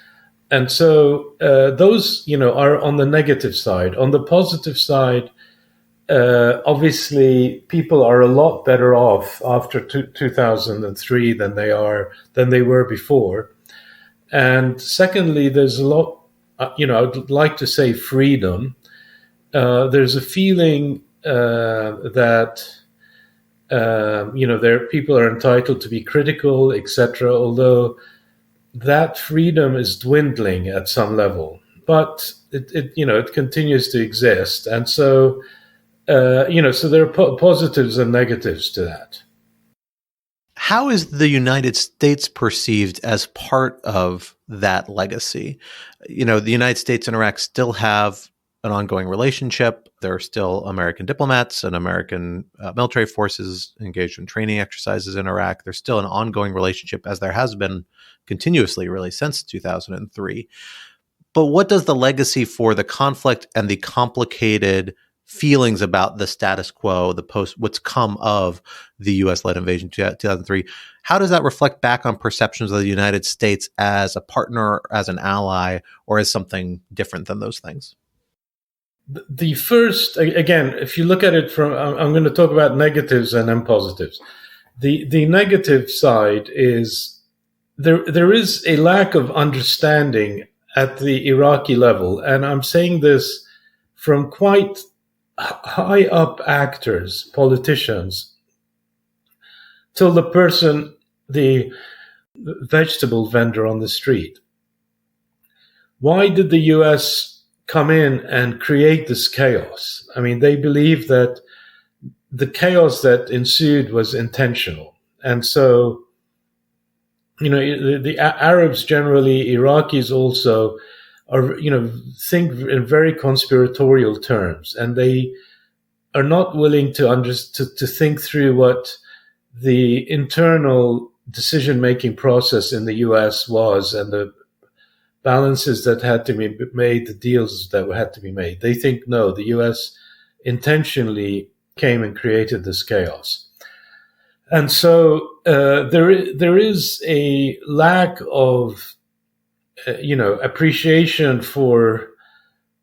And so those, are on the negative side. On the positive side, obviously, people are a lot better off after 2003 than they were before. And secondly, there's a lot, I'd like to say freedom. There's a feeling that people are entitled to be critical, etc. Although that freedom is dwindling at some level, but it continues to exist, and so so there are positives and negatives to that. How is the United States perceived as part of that legacy? The United States and Iraq still have an ongoing relationship. There are still American diplomats and American military forces engaged in training exercises in Iraq. There's still an ongoing relationship, as there has been continuously, really, since 2003. But what does the legacy for the conflict and the complicated feelings about the status quo, what's come of the U.S.-led invasion in 2003, how does that reflect back on perceptions of the United States as a partner, as an ally, or as something different than those things? The first, again, if you look at it from, I'm going to talk about negatives and then positives. The negative side is there is a lack of understanding at the Iraqi level, and I'm saying this from quite high up actors, politicians, till the vegetable vendor on the street. Why did the U.S. come in and create this chaos? They believe that the chaos that ensued was intentional. And so, the Arabs generally, Iraqis also, are, think in very conspiratorial terms, and they are not willing to think through what the internal decision-making process in the U.S. was and the balances that had to be made, the deals that had to be made. They think, no, the U.S. intentionally came and created this chaos. And so there is a lack of, appreciation for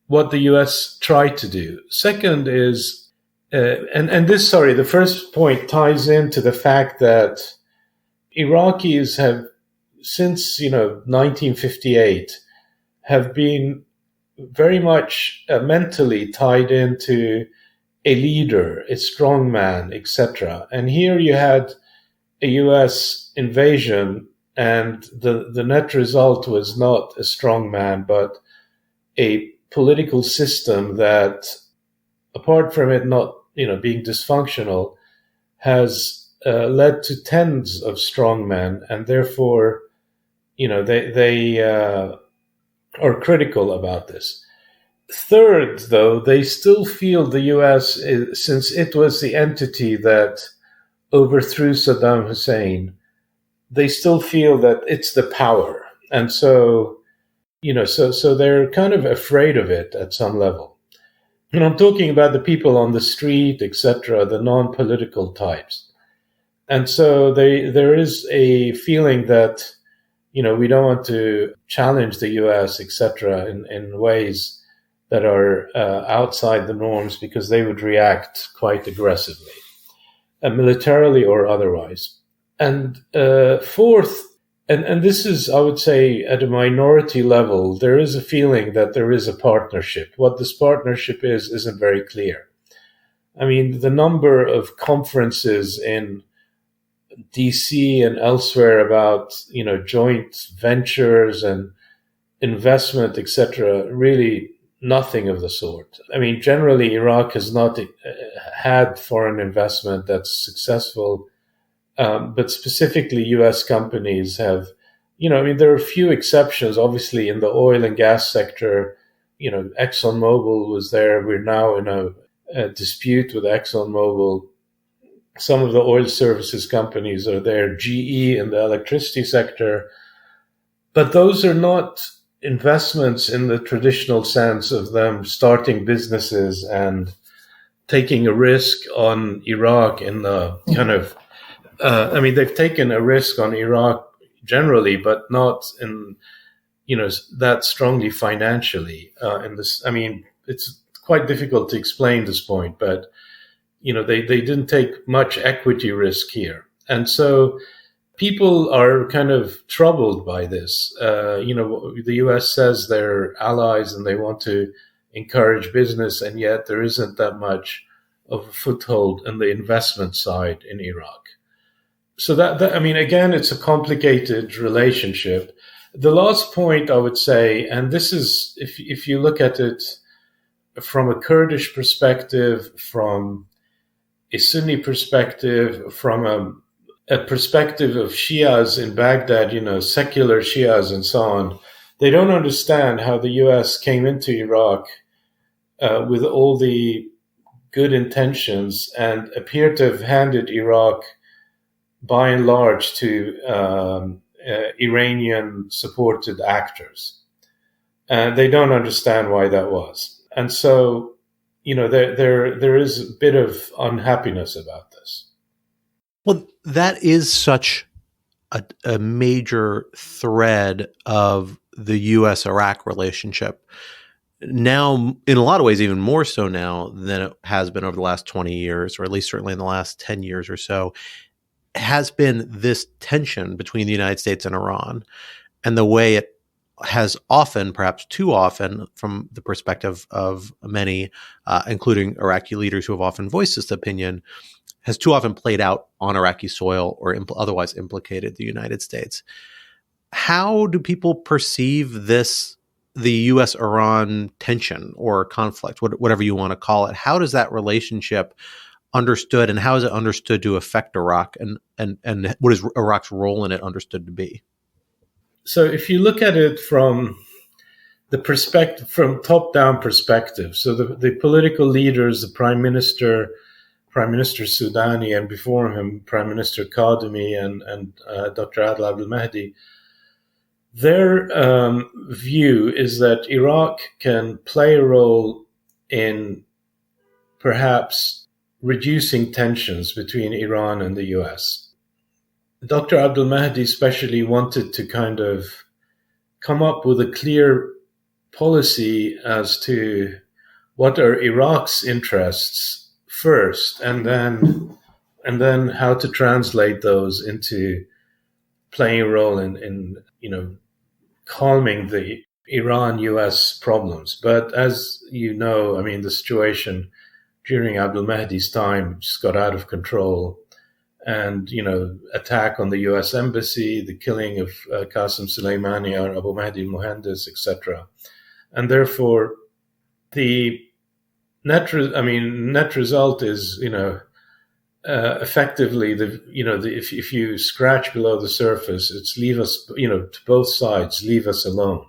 what the U.S. tried to do. Second is, the first point ties into the fact that Iraqis have, since 1958, have been very much mentally tied into a leader, a strong man, etc. And here you had a U.S. invasion, and the net result was not a strong man, but a political system that, apart from it not being dysfunctional, has led to tens of strong men, and therefore, they are critical about this. Third, though, they still feel the U.S., since it was the entity that overthrew Saddam Hussein, they still feel that it's the power. And so, so they're kind of afraid of it at some level. And I'm talking about the people on the street, etc., the non-political types. And so there is a feeling that, we don't want to challenge the U.S., etc., in ways that are outside the norms, because they would react quite aggressively, militarily or otherwise. And fourth, and this is, I would say, at a minority level, there is a feeling that there is a partnership. What this partnership is isn't very clear. The number of conferences in D.C. and elsewhere about, joint ventures and investment, etc., really nothing of the sort. Generally, Iraq has not had foreign investment that's successful, but specifically U.S. companies have, I mean, there are a few exceptions, obviously, in the oil and gas sector. ExxonMobil was there. We're now in a dispute with ExxonMobil. Some of the oil services companies are there, GE in the electricity sector. But those are not investments in the traditional sense of them starting businesses and taking a risk on Iraq in the kind of, they've taken a risk on Iraq generally, but not in, that strongly financially. It's quite difficult to explain this point, but, they didn't take much equity risk here. And so people are kind of troubled by this. The U.S. says they're allies and they want to encourage business, and yet there isn't that much of a foothold in the investment side in Iraq. So again, it's a complicated relationship. The last point I would say, and this is, if you look at it from a Kurdish perspective, from a Sunni perspective, from a perspective of Shias in Baghdad, secular Shias and so on, they don't understand how the U.S. came into Iraq with all the good intentions and appeared to have handed Iraq by and large to Iranian-supported actors. And they don't understand why that was. And so, there is a bit of unhappiness about this. Well, that is such a major thread of the U.S. Iraq relationship. Now, in a lot of ways, even more so now than it has been over the last 20 years, or at least certainly in the last 10 years or so, has been this tension between the United States and Iran, and the way it has often, perhaps too often, from the perspective of many, including Iraqi leaders who have often voiced this opinion, has too often played out on Iraqi soil or otherwise implicated the United States. How do people perceive this, the U.S.-Iran tension or conflict, whatever you want to call it? How does that relationship understood, and how is it understood to affect Iraq, and what is Iraq's role in it understood to be? So if you look at it from the perspective, from top-down perspective, so the political leaders, the Prime Minister Soudani, and before him, Prime Minister Kadhimi and Dr. Adel Abdel Mahdi, their view is that Iraq can play a role in perhaps reducing tensions between Iran and the US. Dr. Abdel Mahdi especially wanted to kind of come up with a clear policy as to what are Iraq's interests first, and then how to translate those into playing a role in calming the Iran-US problems. But as you know, the situation during Abdel Mahdi's time just got out of control, and, attack on the U.S. embassy, the killing of Qasem Soleimani or Abu Mahdi al-Muhandis, etc. And therefore, the net result is, effectively, if you scratch below the surface, it's leave us, to both sides, leave us alone.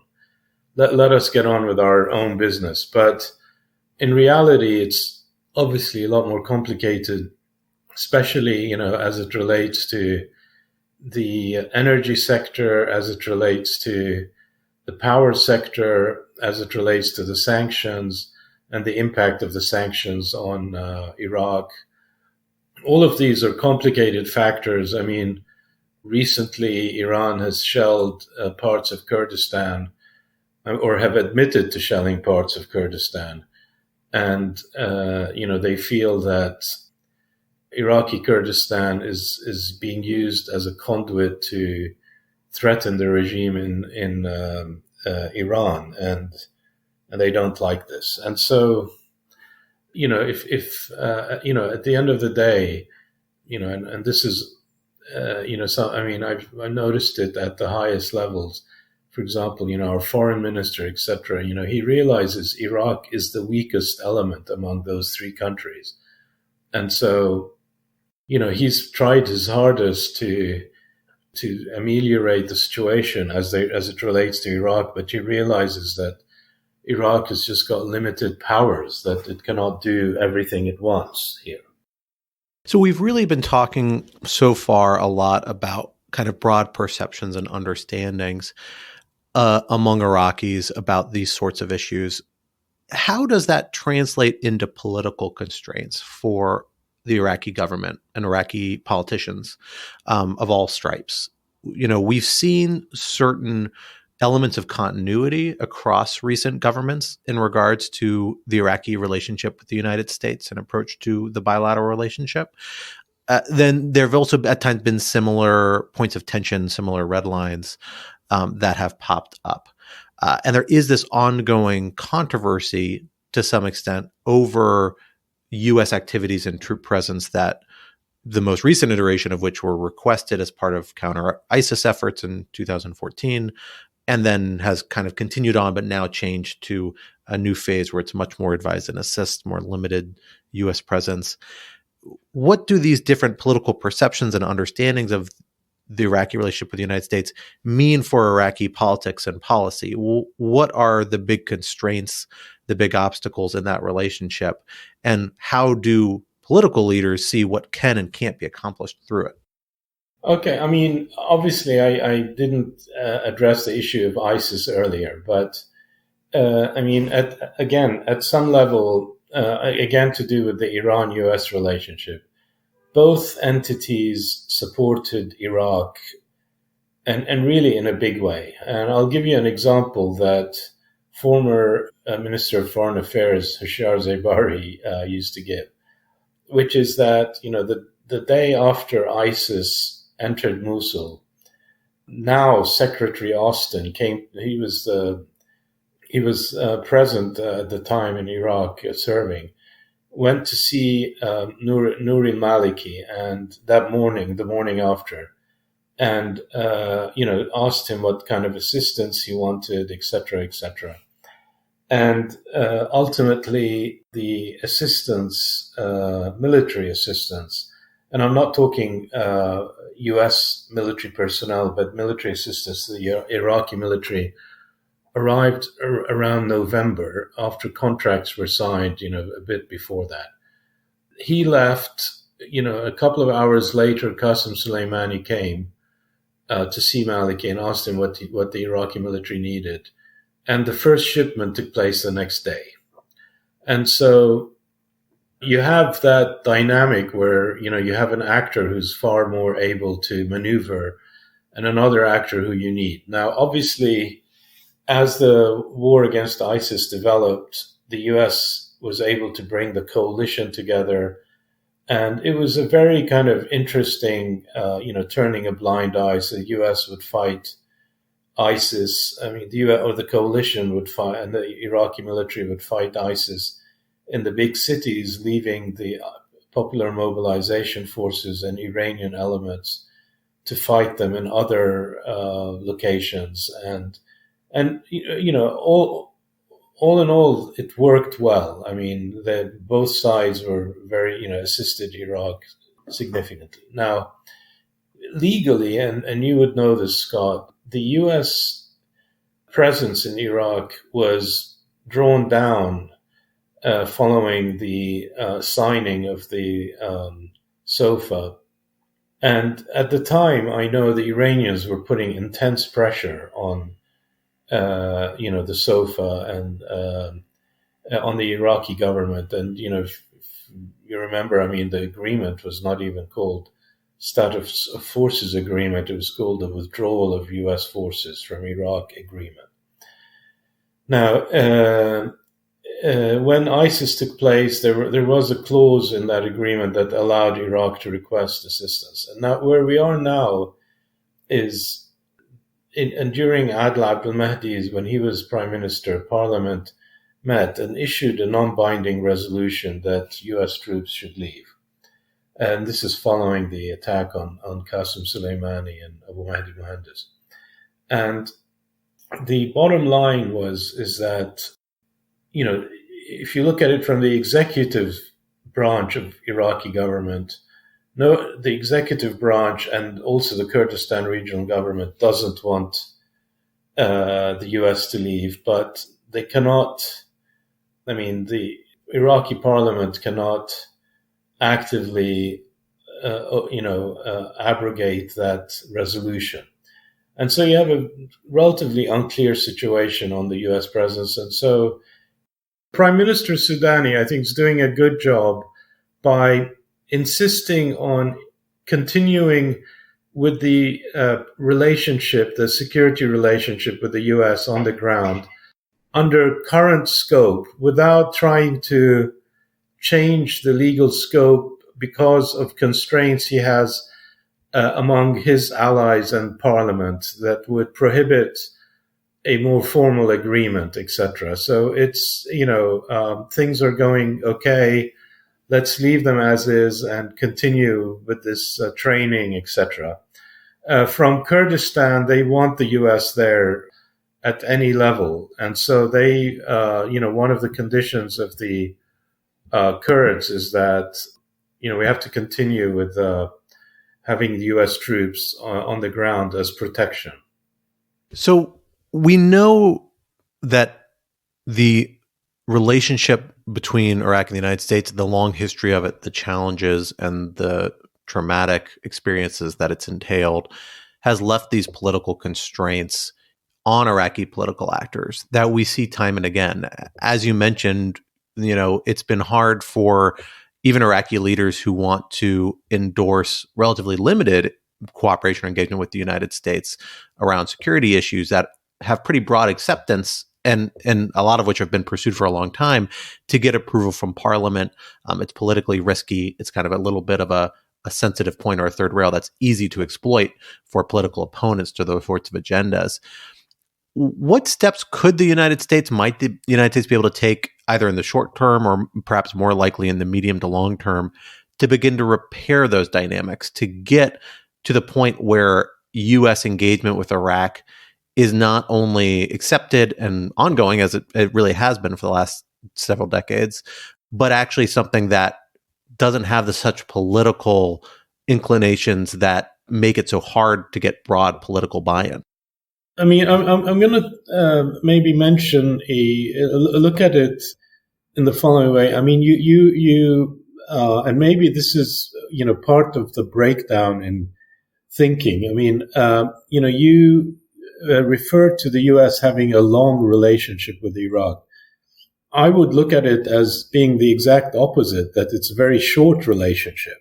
Let us get on with our own business. But in reality, it's obviously a lot more complicated, especially, as it relates to the energy sector, as it relates to the power sector, as it relates to the sanctions and the impact of the sanctions on Iraq. All of these are complicated factors. Recently, Iran has shelled parts of Kurdistan, or have admitted to shelling parts of Kurdistan. And, they feel that Iraqi Kurdistan is being used as a conduit to threaten the regime in Iran, and they don't like this. And so, if at the end of the day, and this is, I've noticed it at the highest levels. For example, our foreign minister, etc., he realizes Iraq is the weakest element among those three countries. And so, he's tried his hardest to to ameliorate the situation as it relates to Iraq, but he realizes that Iraq has just got limited powers, that it cannot do everything it wants here. So we've really been talking so far a lot about kind of broad perceptions and understandings among Iraqis about these sorts of issues. How does that translate into political constraints for the Iraqi government and Iraqi politicians of all stripes? You know, we've seen certain elements of continuity across recent governments in regards to the Iraqi relationship with the United States and approach to the bilateral relationship. Then there have also at times been similar points of tension, similar red lines that have popped up. And there is this ongoing controversy to some extent over U.S. activities and troop presence that the most recent iteration of which were requested as part of counter ISIS efforts in 2014, and then has kind of continued on, but now changed to a new phase where it's much more advise and assist, more limited U.S. presence. What do these different political perceptions and understandings of the Iraqi relationship with the United States mean for Iraqi politics and policy? What are the big constraints, the big obstacles in that relationship? And how do political leaders see what can and can't be accomplished through it? Okay, I mean, obviously I didn't address the issue of ISIS earlier, but I mean, at some level, again to do with the Iran-US relationship, both entities supported Iraq and really in a big way. And I'll give you an example that former Minister of Foreign Affairs Hashar Zebari used to give, which is that, you know, the day after ISIS entered Mosul, now Secretary Austin came. He was present at the time in Iraq serving. Went to see Nouri Maliki, and the morning after, and asked him what kind of assistance he wanted, etc., etc. And ultimately, the assistance, military assistance, and I'm not talking U.S. military personnel, but military assistance to the Iraqi military, arrived around November after contracts were signed, a bit before that. He left, a couple of hours later, Qasem Soleimani came to see Maliki and asked him what the Iraqi military needed. And the first shipment took place the next day. And so you have that dynamic where, you have an actor who's far more able to maneuver and another actor who you need. Now, obviously, as the war against ISIS developed, the U.S. was able to bring the coalition together. And it was a very kind of interesting, turning a blind eye. So the U.S. would fight ISIS. I mean, the U.S. or the coalition would fight, and the Iraqi military would fight ISIS in the big cities, leaving the Popular Mobilization Forces and Iranian elements to fight them in other locations. And all in all, it worked well. I mean, both sides were very, assisted Iraq significantly. Now, legally, and you would know this, Scott, the U.S. presence in Iraq was drawn down following the signing of the SOFA. And at the time, I know the Iranians were putting intense pressure on the SOFA and on the Iraqi government. And, if you remember, I mean, the agreement was not even called Status of Forces Agreement. It was called the Withdrawal of U.S. Forces from Iraq Agreement. Now, when ISIS took place, there was a clause in that agreement that allowed Iraq to request assistance. And now, where we are now is, and during Adel Abdel Mahdi's, when he was prime minister, Parliament met and issued a non-binding resolution that U.S. troops should leave. And this is following the attack on Qasem Soleimani and Abu Mahdi Mohandes. And the bottom line is that, if you look at it from the executive branch of Iraqi government, no, the executive branch and also the Kurdistan regional government doesn't want the US to leave, but they cannot. I mean, the Iraqi parliament cannot actively, abrogate that resolution. And so you have a relatively unclear situation on the US presence. And so Prime Minister Soudani, I think, is doing a good job by insisting on continuing with the relationship, the security relationship with the US on the ground under current scope without trying to change the legal scope because of constraints he has among his allies and parliament that would prohibit a more formal agreement, etc. So it's, things are going okay. Let's leave them as is and continue with this training, etc. From Kurdistan, they want the U.S. there at any level. And so they, one of the conditions of the Kurds is that, we have to continue with having the U.S. troops on the ground as protection. So we know that the relationship between Iraq and the United States, the long history of it, the challenges and the traumatic experiences that it's entailed, has left these political constraints on Iraqi political actors that we see time and again. As you mentioned, it's been hard for even Iraqi leaders who want to endorse relatively limited cooperation or engagement with the United States around security issues that have pretty broad acceptance and a lot of which have been pursued for a long time to get approval from Parliament. It's politically risky. It's kind of a little bit of a sensitive point or a third rail that's easy to exploit for political opponents to those sorts of agendas. What steps could might the United States be able to take either in the short term or perhaps more likely in the medium to long term to begin to repair those dynamics, to get to the point where U.S. engagement with Iraq is not only accepted and ongoing as it really has been for the last several decades, but actually something that doesn't have such political inclinations that make it so hard to get broad political buy-in? I mean, I'm going to maybe mention a look at it in the following way. I mean, you and maybe this is, part of the breakdown in thinking. I mean, you referred to the U.S. having a long relationship with Iraq. I would look at it as being the exact opposite, that it's a very short relationship.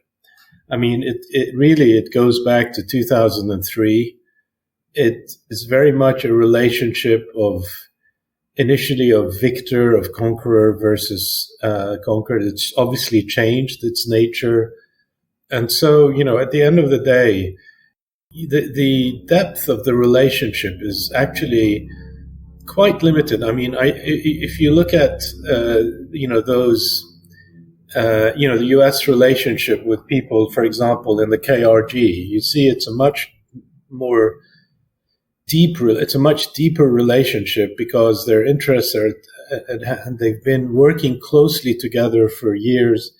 I mean, it goes back to 2003. It is very much a relationship of initially of victor, of conqueror versus conquered. It's obviously changed its nature. And so, at the end of the day, the depth of the relationship is actually quite limited. I mean, if you look at, the U.S. relationship with people, for example, in the KRG, you see it's a much deeper relationship because their interests are, and they've been working closely together for years.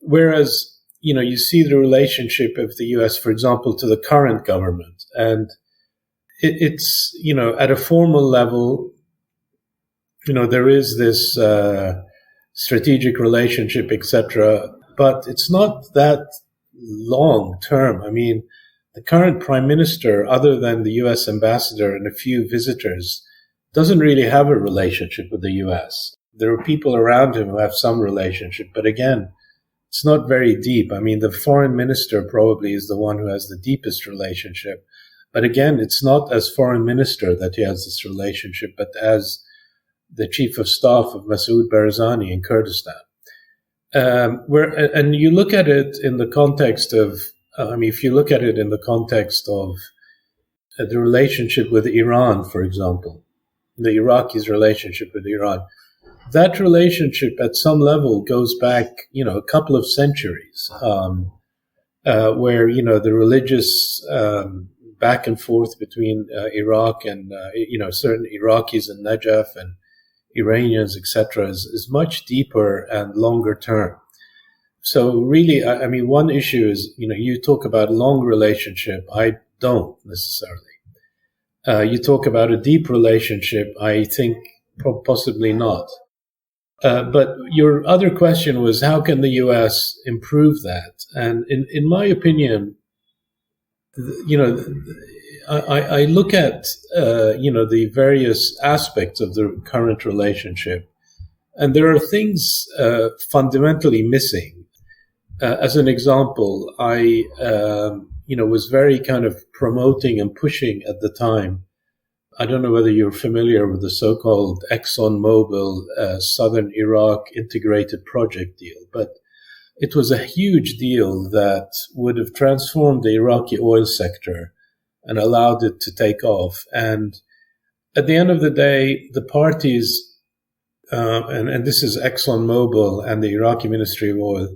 Whereas, you see the relationship of the U.S., for example, to the current government. And it's, at a formal level, there is this strategic relationship, etc. But it's not that long term. I mean, the current prime minister, other than the U.S. ambassador and a few visitors, doesn't really have a relationship with the U.S. There are people around him who have some relationship, but again, it's not very deep. I mean, the foreign minister probably is the one who has the deepest relationship. But again, it's not as foreign minister that he has this relationship, but as the chief of staff of Masoud Barzani in Kurdistan. And you look at it in the context of, if you look at it in the context of the relationship with Iran, for example, the Iraqis' relationship with Iran, that relationship at some level goes back, a couple of centuries, where, the religious back and forth between Iraq and, certain Iraqis in Najaf and Iranians, etc., is much deeper and longer term. So really, I mean, one issue is, you talk about a long relationship. I don't necessarily. You talk about a deep relationship. I think possibly not. But your other question was, how can the U.S. improve that? And in my opinion, I look at, the various aspects of the current relationship, and there are things fundamentally missing. As an example, I, was very kind of promoting and pushing at the time. I don't know whether you're familiar with the so-called ExxonMobil Southern Iraq integrated project deal, but it was a huge deal that would have transformed the Iraqi oil sector and allowed it to take off. And at the end of the day, the parties, and this is ExxonMobil and the Iraqi Ministry of Oil,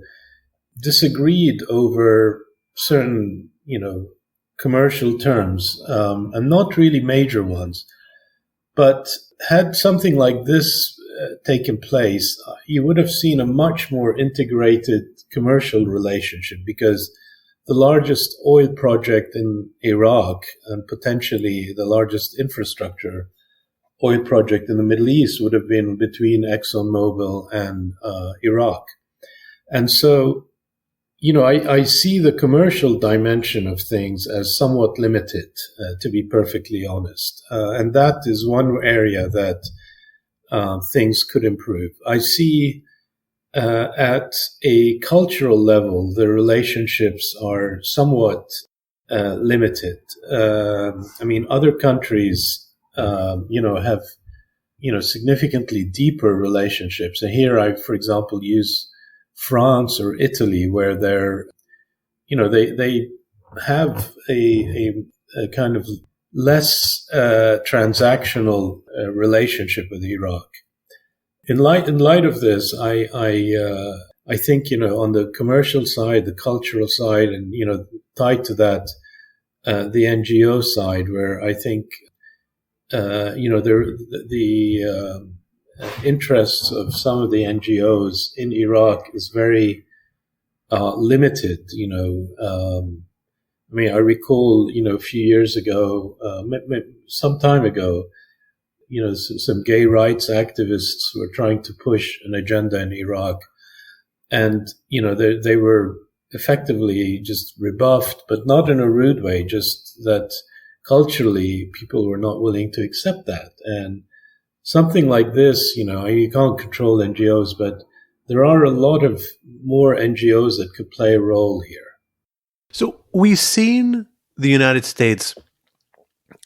disagreed over certain, commercial terms, and not really major ones. But had something like this taken place, you would have seen a much more integrated commercial relationship, because the largest oil project in Iraq and potentially the largest infrastructure oil project in the Middle East would have been between ExxonMobil and Iraq. And so, I see the commercial dimension of things as somewhat limited, to be perfectly honest. And that is one area that things could improve. I see at a cultural level, the relationships are somewhat limited. Other countries, have, significantly deeper relationships. And here I, for example, use France or Italy, where they're, they have a kind of less transactional relationship with Iraq. In light of this, I think, on the commercial side, the cultural side, and, tied to that, the NGO side, where I think, the interests of some of the NGOs in Iraq is very limited. I recall, a few years ago, some time ago, some gay rights activists were trying to push an agenda in Iraq, and they were effectively just rebuffed, but not in a rude way, just that culturally people were not willing to accept that. And something like this, you can't control NGOs, but there are a lot of more NGOs that could play a role here. So we've seen the United States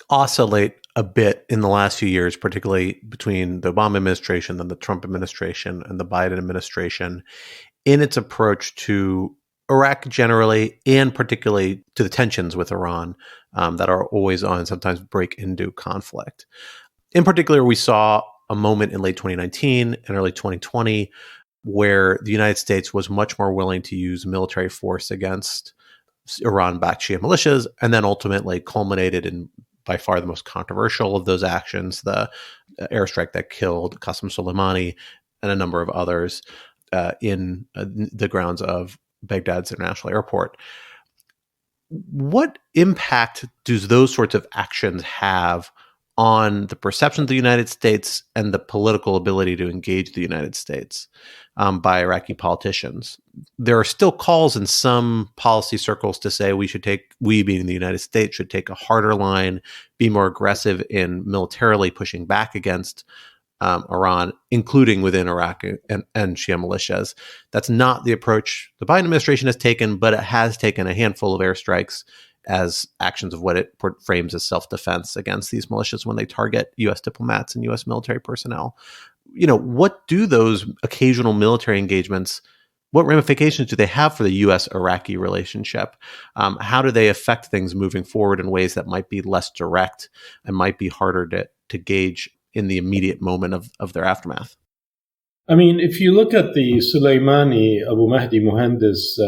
oscillate a bit in the last few years, particularly between the Obama administration and the Trump administration and the Biden administration, in its approach to Iraq generally, and particularly to the tensions with Iran that are always on and sometimes break into conflict. In particular, we saw a moment in late 2019 and early 2020 where the United States was much more willing to use military force against Iran-backed Shia militias, and then ultimately culminated in by far the most controversial of those actions, the airstrike that killed Qasem Soleimani and a number of others in the grounds of Baghdad's international airport. What impact do those sorts of actions have on the perception of the United States and the political ability to engage the United States by Iraqi politicians? There are still calls in some policy circles to say we being the United States, should take a harder line, be more aggressive in militarily pushing back against Iran, including within Iraq and Shia militias. That's not the approach the Biden administration has taken, but it has taken a handful of airstrikes as actions of what it frames as self-defense against these militias when they target U.S. diplomats and U.S. military personnel. What do those occasional military engagements, what ramifications do they have for the U.S. Iraqi relationship? How do they affect things moving forward in ways that might be less direct and might be harder to gauge in the immediate moment of their aftermath? If you look at the Soleimani Abu Mahdi Mohandes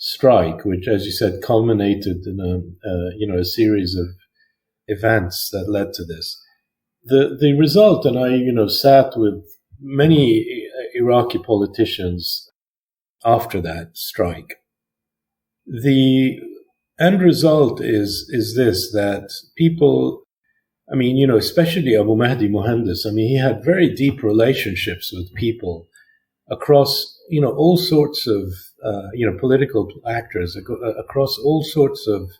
strike, which, as you said, culminated in a series of events that led to this, the result, and I sat with many Iraqi politicians after that strike. The end result is this, that people, I mean, especially Abu Mahdi Mohandes, I mean, he had very deep relationships with people across, all sorts of, political actors, across all sorts of,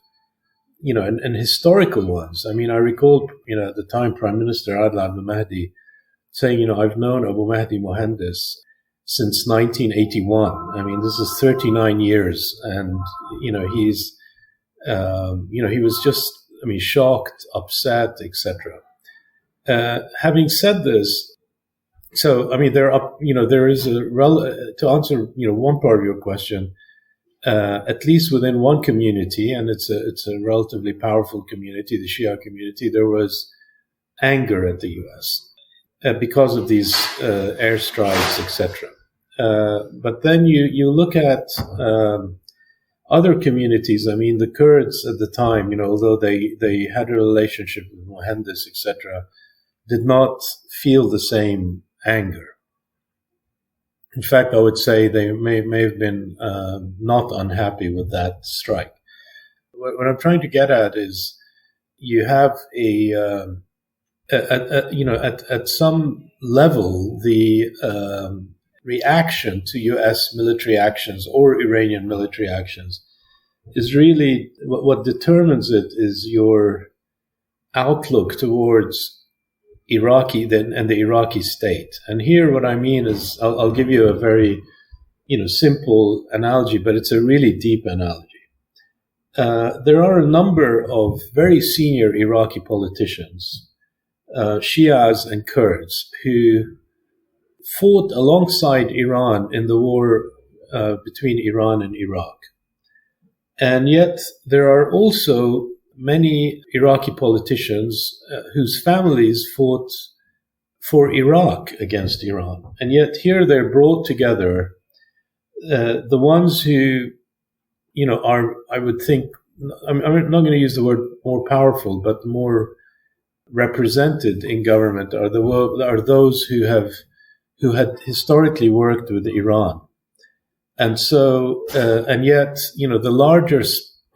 and historical ones. I mean, I recall, at the time, Prime Minister Adel Abdel Mahdi saying, I've known Abu Mahdi Mohandes since 1981. I mean, this is 39 years. And, he's, he was just, shocked, upset, etc. Having said this, so, there is to answer, one part of your question, at least within one community, and it's a relatively powerful community, the Shia community, there was anger at the U.S. Because of these airstrikes, etc. But then you look at other communities. I mean, the Kurds at the time, although they had a relationship with Mohandes, etc., did not feel the same anger. In fact, I would say they may have been not unhappy with that strike. What I'm trying to get at is you have at some level the reaction to U.S. military actions or Iranian military actions is really what determines it is your outlook towards Iraqi and the Iraqi state. And here what I mean is, I'll give you a very, simple analogy, but it's a really deep analogy. There are a number of very senior Iraqi politicians, Shias and Kurds, who fought alongside Iran in the war between Iran and Iraq. And yet there are also many Iraqi politicians whose families fought for Iraq against Iran. And yet here they're brought together, the ones who, are, I would think, I'm not going to use the word more powerful, but more represented in government are those who had historically worked with Iran. And so, and yet, the larger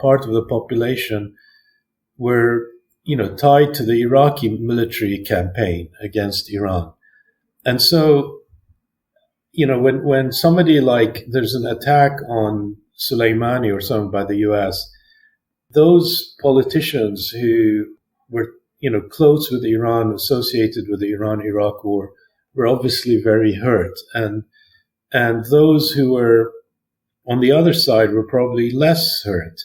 part of the population were, tied to the Iraqi military campaign against Iran. And so, when somebody there's an attack on Soleimani or something by the U.S., those politicians who were, close with Iran, associated with the Iran-Iraq war, were obviously very hurt. And those who were on the other side were probably less hurt.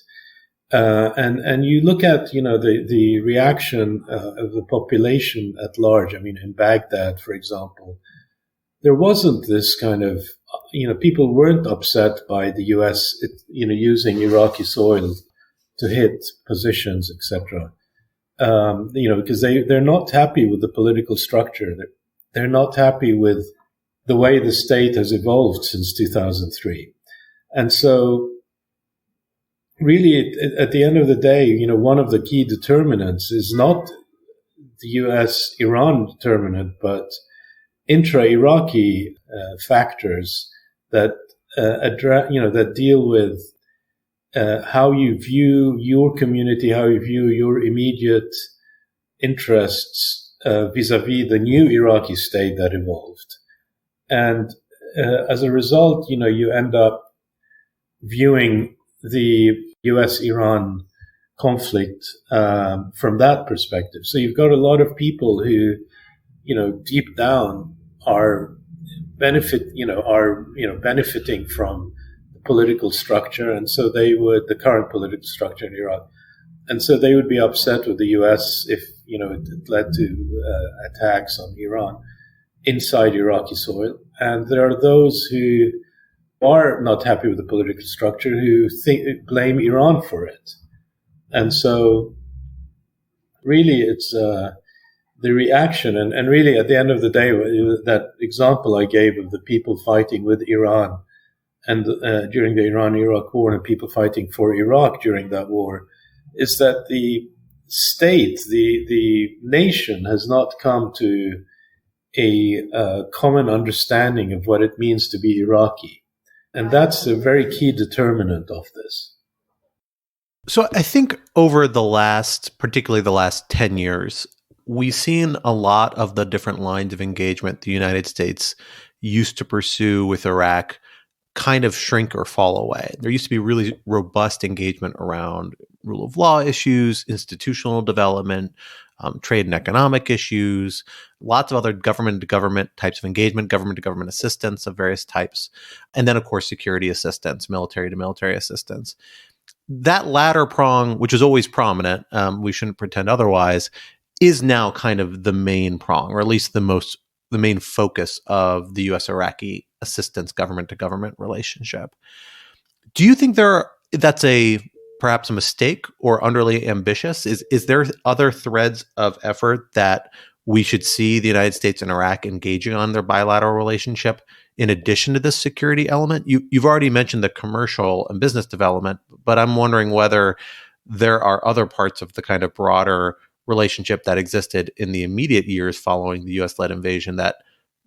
And you look at, the reaction of the population at large. I mean, in Baghdad, for example, there wasn't this kind of, people weren't upset by the U.S., using Iraqi soil to hit positions, etc. Because they're not happy with the political structure. They're not happy with the way the state has evolved since 2003. And so, really, at the end of the day, one of the key determinants is not the U.S.-Iran determinant, but intra-Iraqi factors that that deal with how you view your community, how you view your immediate interests vis-a-vis the new Iraqi state that evolved. And as a result, you end up viewing the U.S.-Iran conflict from that perspective. So you've got a lot of people who, deep down are benefiting from the political structure, and so the current political structure in Iraq, and so they would be upset with the U.S. if it led to attacks on Iran inside Iraqi soil. And there are those who are not happy with the political structure who blame Iran for it. And so really it's the reaction, and really at the end of the day, that example I gave of the people fighting with Iran and during the Iran-Iraq war and people fighting for Iraq during that war, is that the state, the nation has not come to a common understanding of what it means to be Iraqi. And that's a very key determinant of this. So I think over particularly the last 10 years, we've seen a lot of the different lines of engagement the United States used to pursue with Iraq kind of shrink or fall away. There used to be really robust engagement around rule of law issues, institutional development, trade and economic issues, lots of other government-to-government types of engagement, government-to-government assistance of various types, and then, of course, security assistance, military-to-military assistance. That latter prong, which is always prominent, we shouldn't pretend otherwise, is now kind of the main prong, or at least the main focus of the U.S. Iraqi assistance government-to-government relationship. Do you think that's perhaps a mistake or underly ambitious? Is there other threads of effort that we should see the United States and Iraq engaging on their bilateral relationship in addition to this security element? You've already mentioned the commercial and business development, but I'm wondering whether there are other parts of the kind of broader relationship that existed in the immediate years following the U.S.-led invasion that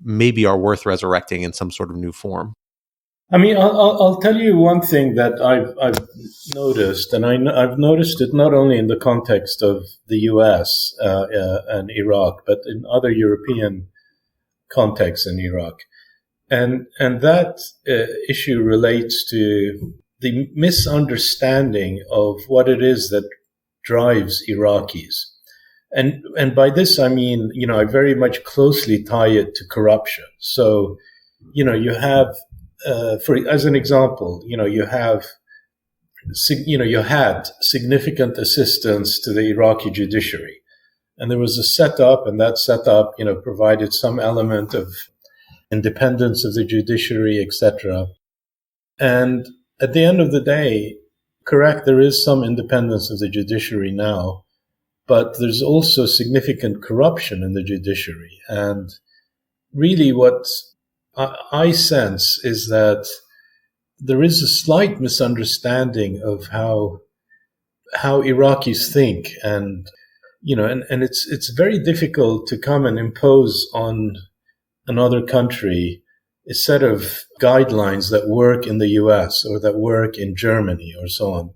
maybe are worth resurrecting in some sort of new form. I mean, I'll tell you one thing that I've noticed, and I've noticed it not only in the context of the U.S. And Iraq, but in other European contexts in Iraq, and that issue relates to the misunderstanding of what it is that drives Iraqis. And by this, I mean, I very much closely tie it to corruption. So, you have, as an example, you had significant assistance to the Iraqi judiciary. And there was a setup, and that setup, provided some element of independence of the judiciary, etc. And at the end of the day, correct, there is some independence of the judiciary now, but there's also significant corruption in the judiciary. And really what I sense is that there is a slight misunderstanding of how Iraqis think. And, and it's very difficult to come and impose on another country a set of guidelines that work in the US or that work in Germany or so on,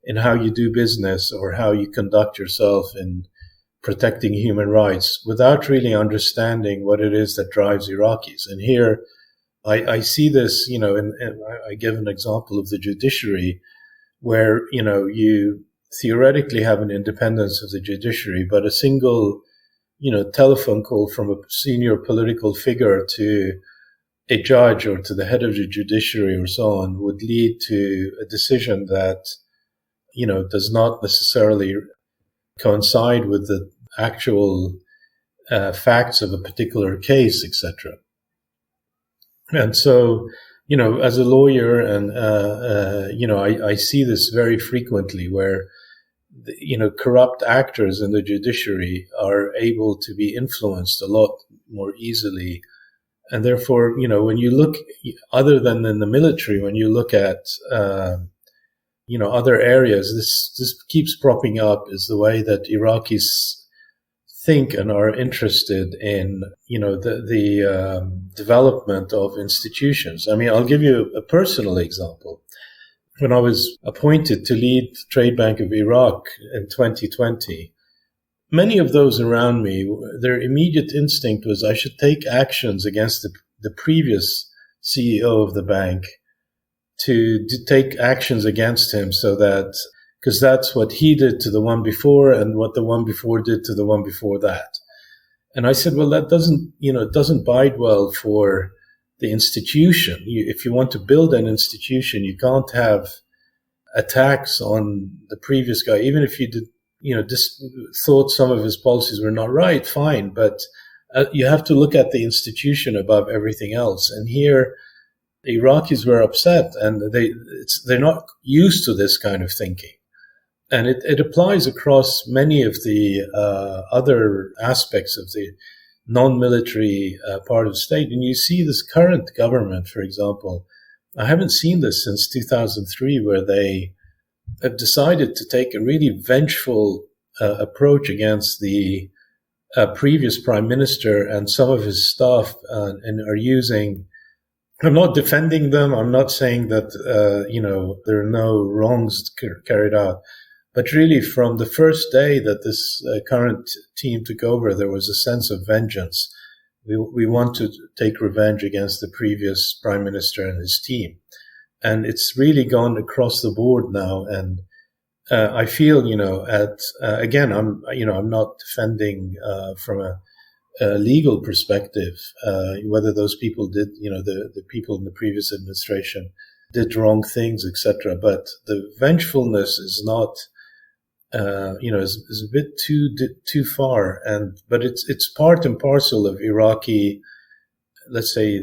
in how you do business or how you conduct yourself in protecting human rights without really understanding what it is that drives Iraqis. And here I see this, and I give an example of the judiciary where, you theoretically have an independence of the judiciary, but a single, telephone call from a senior political figure to a judge or to the head of the judiciary or so on would lead to a decision that, does not necessarily coincide with the actual facts of a particular case, etc. And so, as a lawyer, and I see this very frequently, where corrupt actors in the judiciary are able to be influenced a lot more easily, and therefore, when you look, other than in the military, when you look at other areas, this keeps propping up, is the way that Iraqis think and are interested in, the development of institutions. I mean, I'll give you a personal example. When I was appointed to lead Trade Bank of Iraq in 2020, many of those around me, their immediate instinct was I should take actions against the previous CEO of the bank, to take actions against him, so that, because that's what he did to the one before and what the one before did to the one before that. And I said, well, that doesn't bide well for the institution. If you want to build an institution, you can't have attacks on the previous guy, even if you did, just thought some of his policies were not right, fine. But you have to look at the institution above everything else. And here, the Iraqis were upset, and they're not used to this kind of thinking. And it applies across many of the other aspects of the non-military part of the state. And you see this current government, for example, I haven't seen this since 2003, where they have decided to take a really vengeful approach against the previous prime minister and some of his staff, and are using I'm not defending them. I'm not saying that, there are no wrongs carried out. But really, from the first day that this current team took over, there was a sense of vengeance. We want to take revenge against the previous prime minister and his team. And it's really gone across the board now. And I feel, again, I'm not defending from a legal perspective whether those people did, the people in the previous administration did wrong things, etc. But the vengefulness is not, is a bit too far. But it's part and parcel of Iraqi, let's say,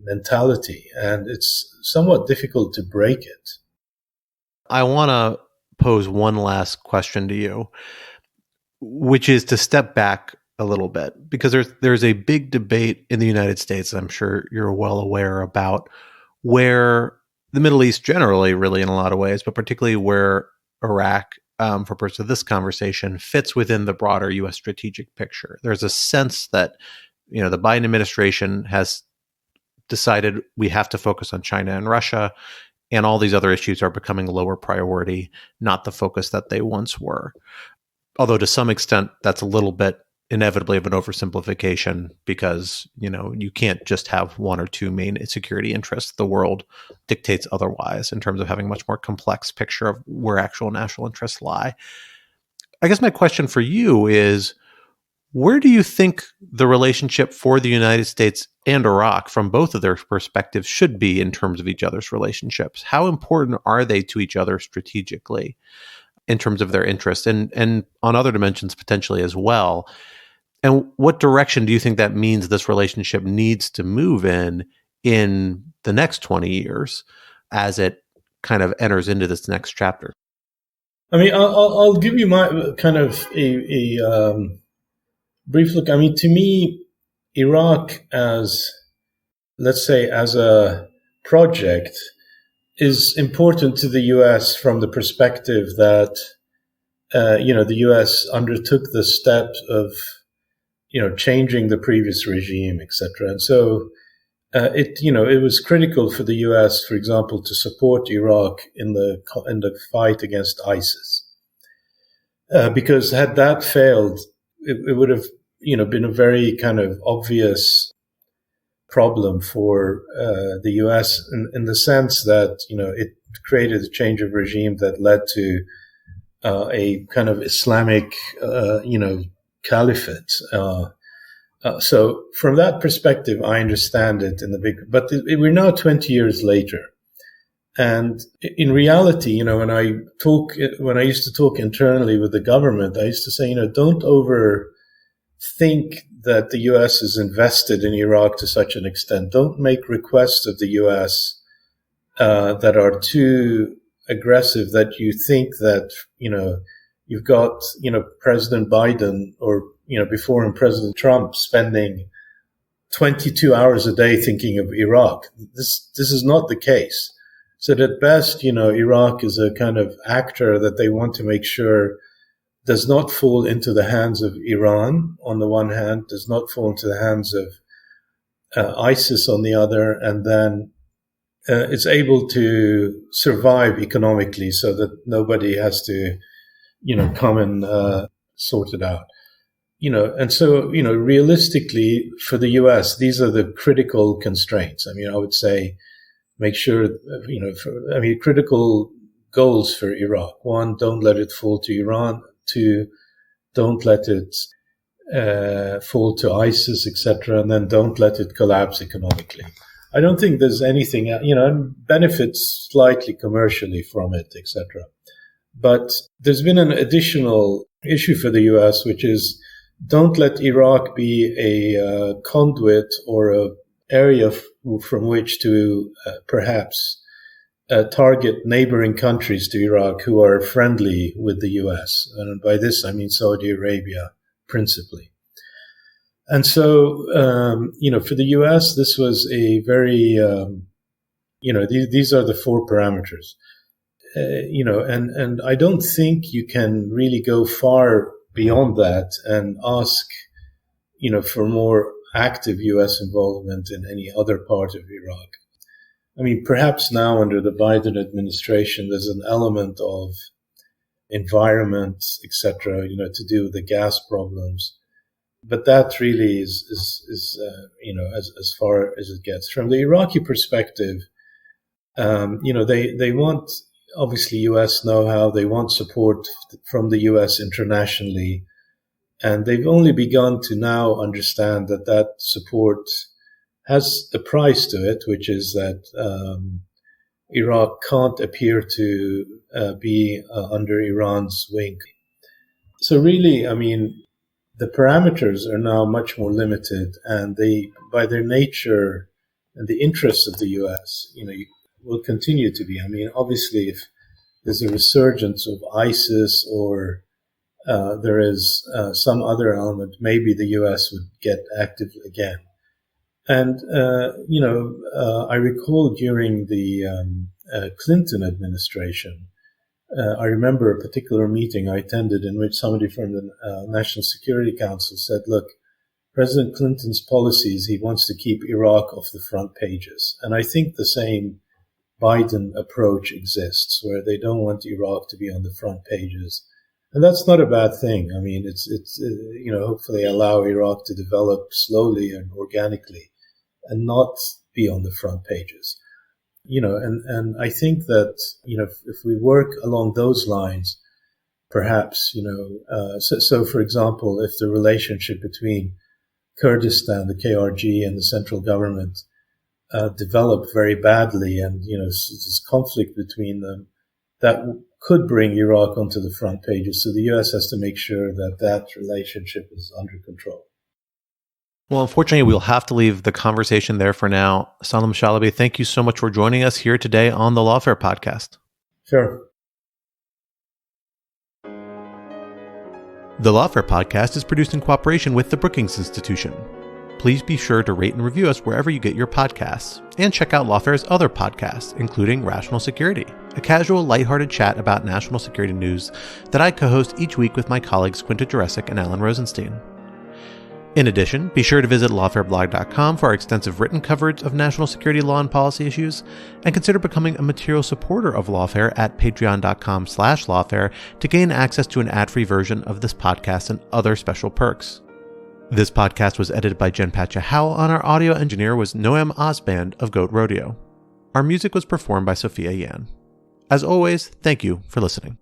mentality, and it's somewhat difficult to break it. I want to pose one last question to you, which is to step back a little bit, because there's a big debate in the United States, I'm sure you're well aware, about where the Middle East generally, really in a lot of ways, but particularly where Iraq, for purpose of this conversation, fits within the broader U.S. strategic picture. There's a sense that, the Biden administration has decided we have to focus on China and Russia, and all these other issues are becoming lower priority, not the focus that they once were. Although to some extent, that's a little bit inevitably of an oversimplification, because, you can't just have one or two main security interests. The world dictates otherwise in terms of having a much more complex picture of where actual national interests lie. I guess my question for you is, where do you think the relationship for the United States and Iraq, from both of their perspectives, should be in terms of each other's relationships? How important are they to each other strategically in terms of their interests and on other dimensions potentially as well? And what direction do you think that means this relationship needs to move in the next 20 years as it kind of enters into this next chapter? I mean, I'll give you my kind of a brief look. I mean, to me, Iraq as a project is important to the U.S. from the perspective that, the U.S. undertook the step of, changing the previous regime, etc. And so it was critical for the U.S., for example, to support Iraq in the fight against ISIS, because had that failed, it would have, been a very kind of obvious problem for the U.S. in the sense that, it created a change of regime that led to a kind of Islamic, caliphate. So from that perspective, I understand it but we're now 20 years later. And in reality, when I used to talk internally with the government, I used to say, don't overthink that the U.S. is invested in Iraq to such an extent. Don't make requests of the U.S. That are too aggressive, that you think that, you've got, President Biden or, before him, President Trump spending 22 hours a day thinking of Iraq. This is not the case. So at best, Iraq is a kind of actor that they want to make sure does not fall into the hands of Iran on the one hand, does not fall into the hands of ISIS on the other, and then it's able to survive economically so that nobody has to, come and sort it out. And so, realistically for the U.S., these are the critical constraints. I mean, I would say make sure, critical goals for Iraq. One, don't let it fall to Iran. Two, don't let it fall to ISIS, etc. And then don't let it collapse economically. I don't think there's anything, benefits slightly commercially from it, etc. But there's been an additional issue for the U.S., which is don't let Iraq be a conduit or a area from which to perhaps target neighboring countries to Iraq who are friendly with the U.S. And by this, I mean Saudi Arabia principally. And so, for the U.S., this was a very, these are the four parameters. And I don't think you can really go far beyond that and ask, for more active U.S. involvement in any other part of Iraq. I mean, perhaps now under the Biden administration, there's an element of environment, etc., to do with the gas problems. But that really is as far as it gets. From the Iraqi perspective, they want, obviously, U.S. know-how. They want support from the U.S. internationally. And they've only begun to now understand that support has a price to it, which is that Iraq can't appear to be under Iran's wing. So really, I mean, the parameters are now much more limited, and they, by their nature and the interests of the U.S., will continue to be. I mean, obviously, if there's a resurgence of ISIS or there is some other element, maybe the U.S. would get active again. And, I recall during the Clinton administration, I remember a particular meeting I attended in which somebody from the National Security Council said, look, President Clinton's policies, he wants to keep Iraq off the front pages. And I think the same Biden approach exists, where they don't want Iraq to be on the front pages. And that's not a bad thing. I mean, it's hopefully allow Iraq to develop slowly and organically and not be on the front pages. And I think that, if we work along those lines, perhaps, so for example, if the relationship between Kurdistan, the KRG, and the central government develop very badly, and, there's conflict between them, that could bring Iraq onto the front pages. So the U.S. has to make sure that relationship is under control. Well, unfortunately, we'll have to leave the conversation there for now. Salem Chalabi, thank you so much for joining us here today on the Lawfare podcast. Sure. The Lawfare podcast is produced in cooperation with the Brookings Institution. Please be sure to rate and review us wherever you get your podcasts, and check out Lawfare's other podcasts, including Rational Security, a casual, lighthearted chat about national security news that I co-host each week with my colleagues Quinta Jurecic and Alan Rosenstein. In addition, be sure to visit lawfareblog.com for our extensive written coverage of national security law and policy issues, and consider becoming a material supporter of Lawfare at patreon.com/lawfare to gain access to an ad-free version of this podcast and other special perks. This podcast was edited by Jen Patcha Howell, and our audio engineer was Noam Osband of Goat Rodeo. Our music was performed by Sophia Yan. As always, thank you for listening.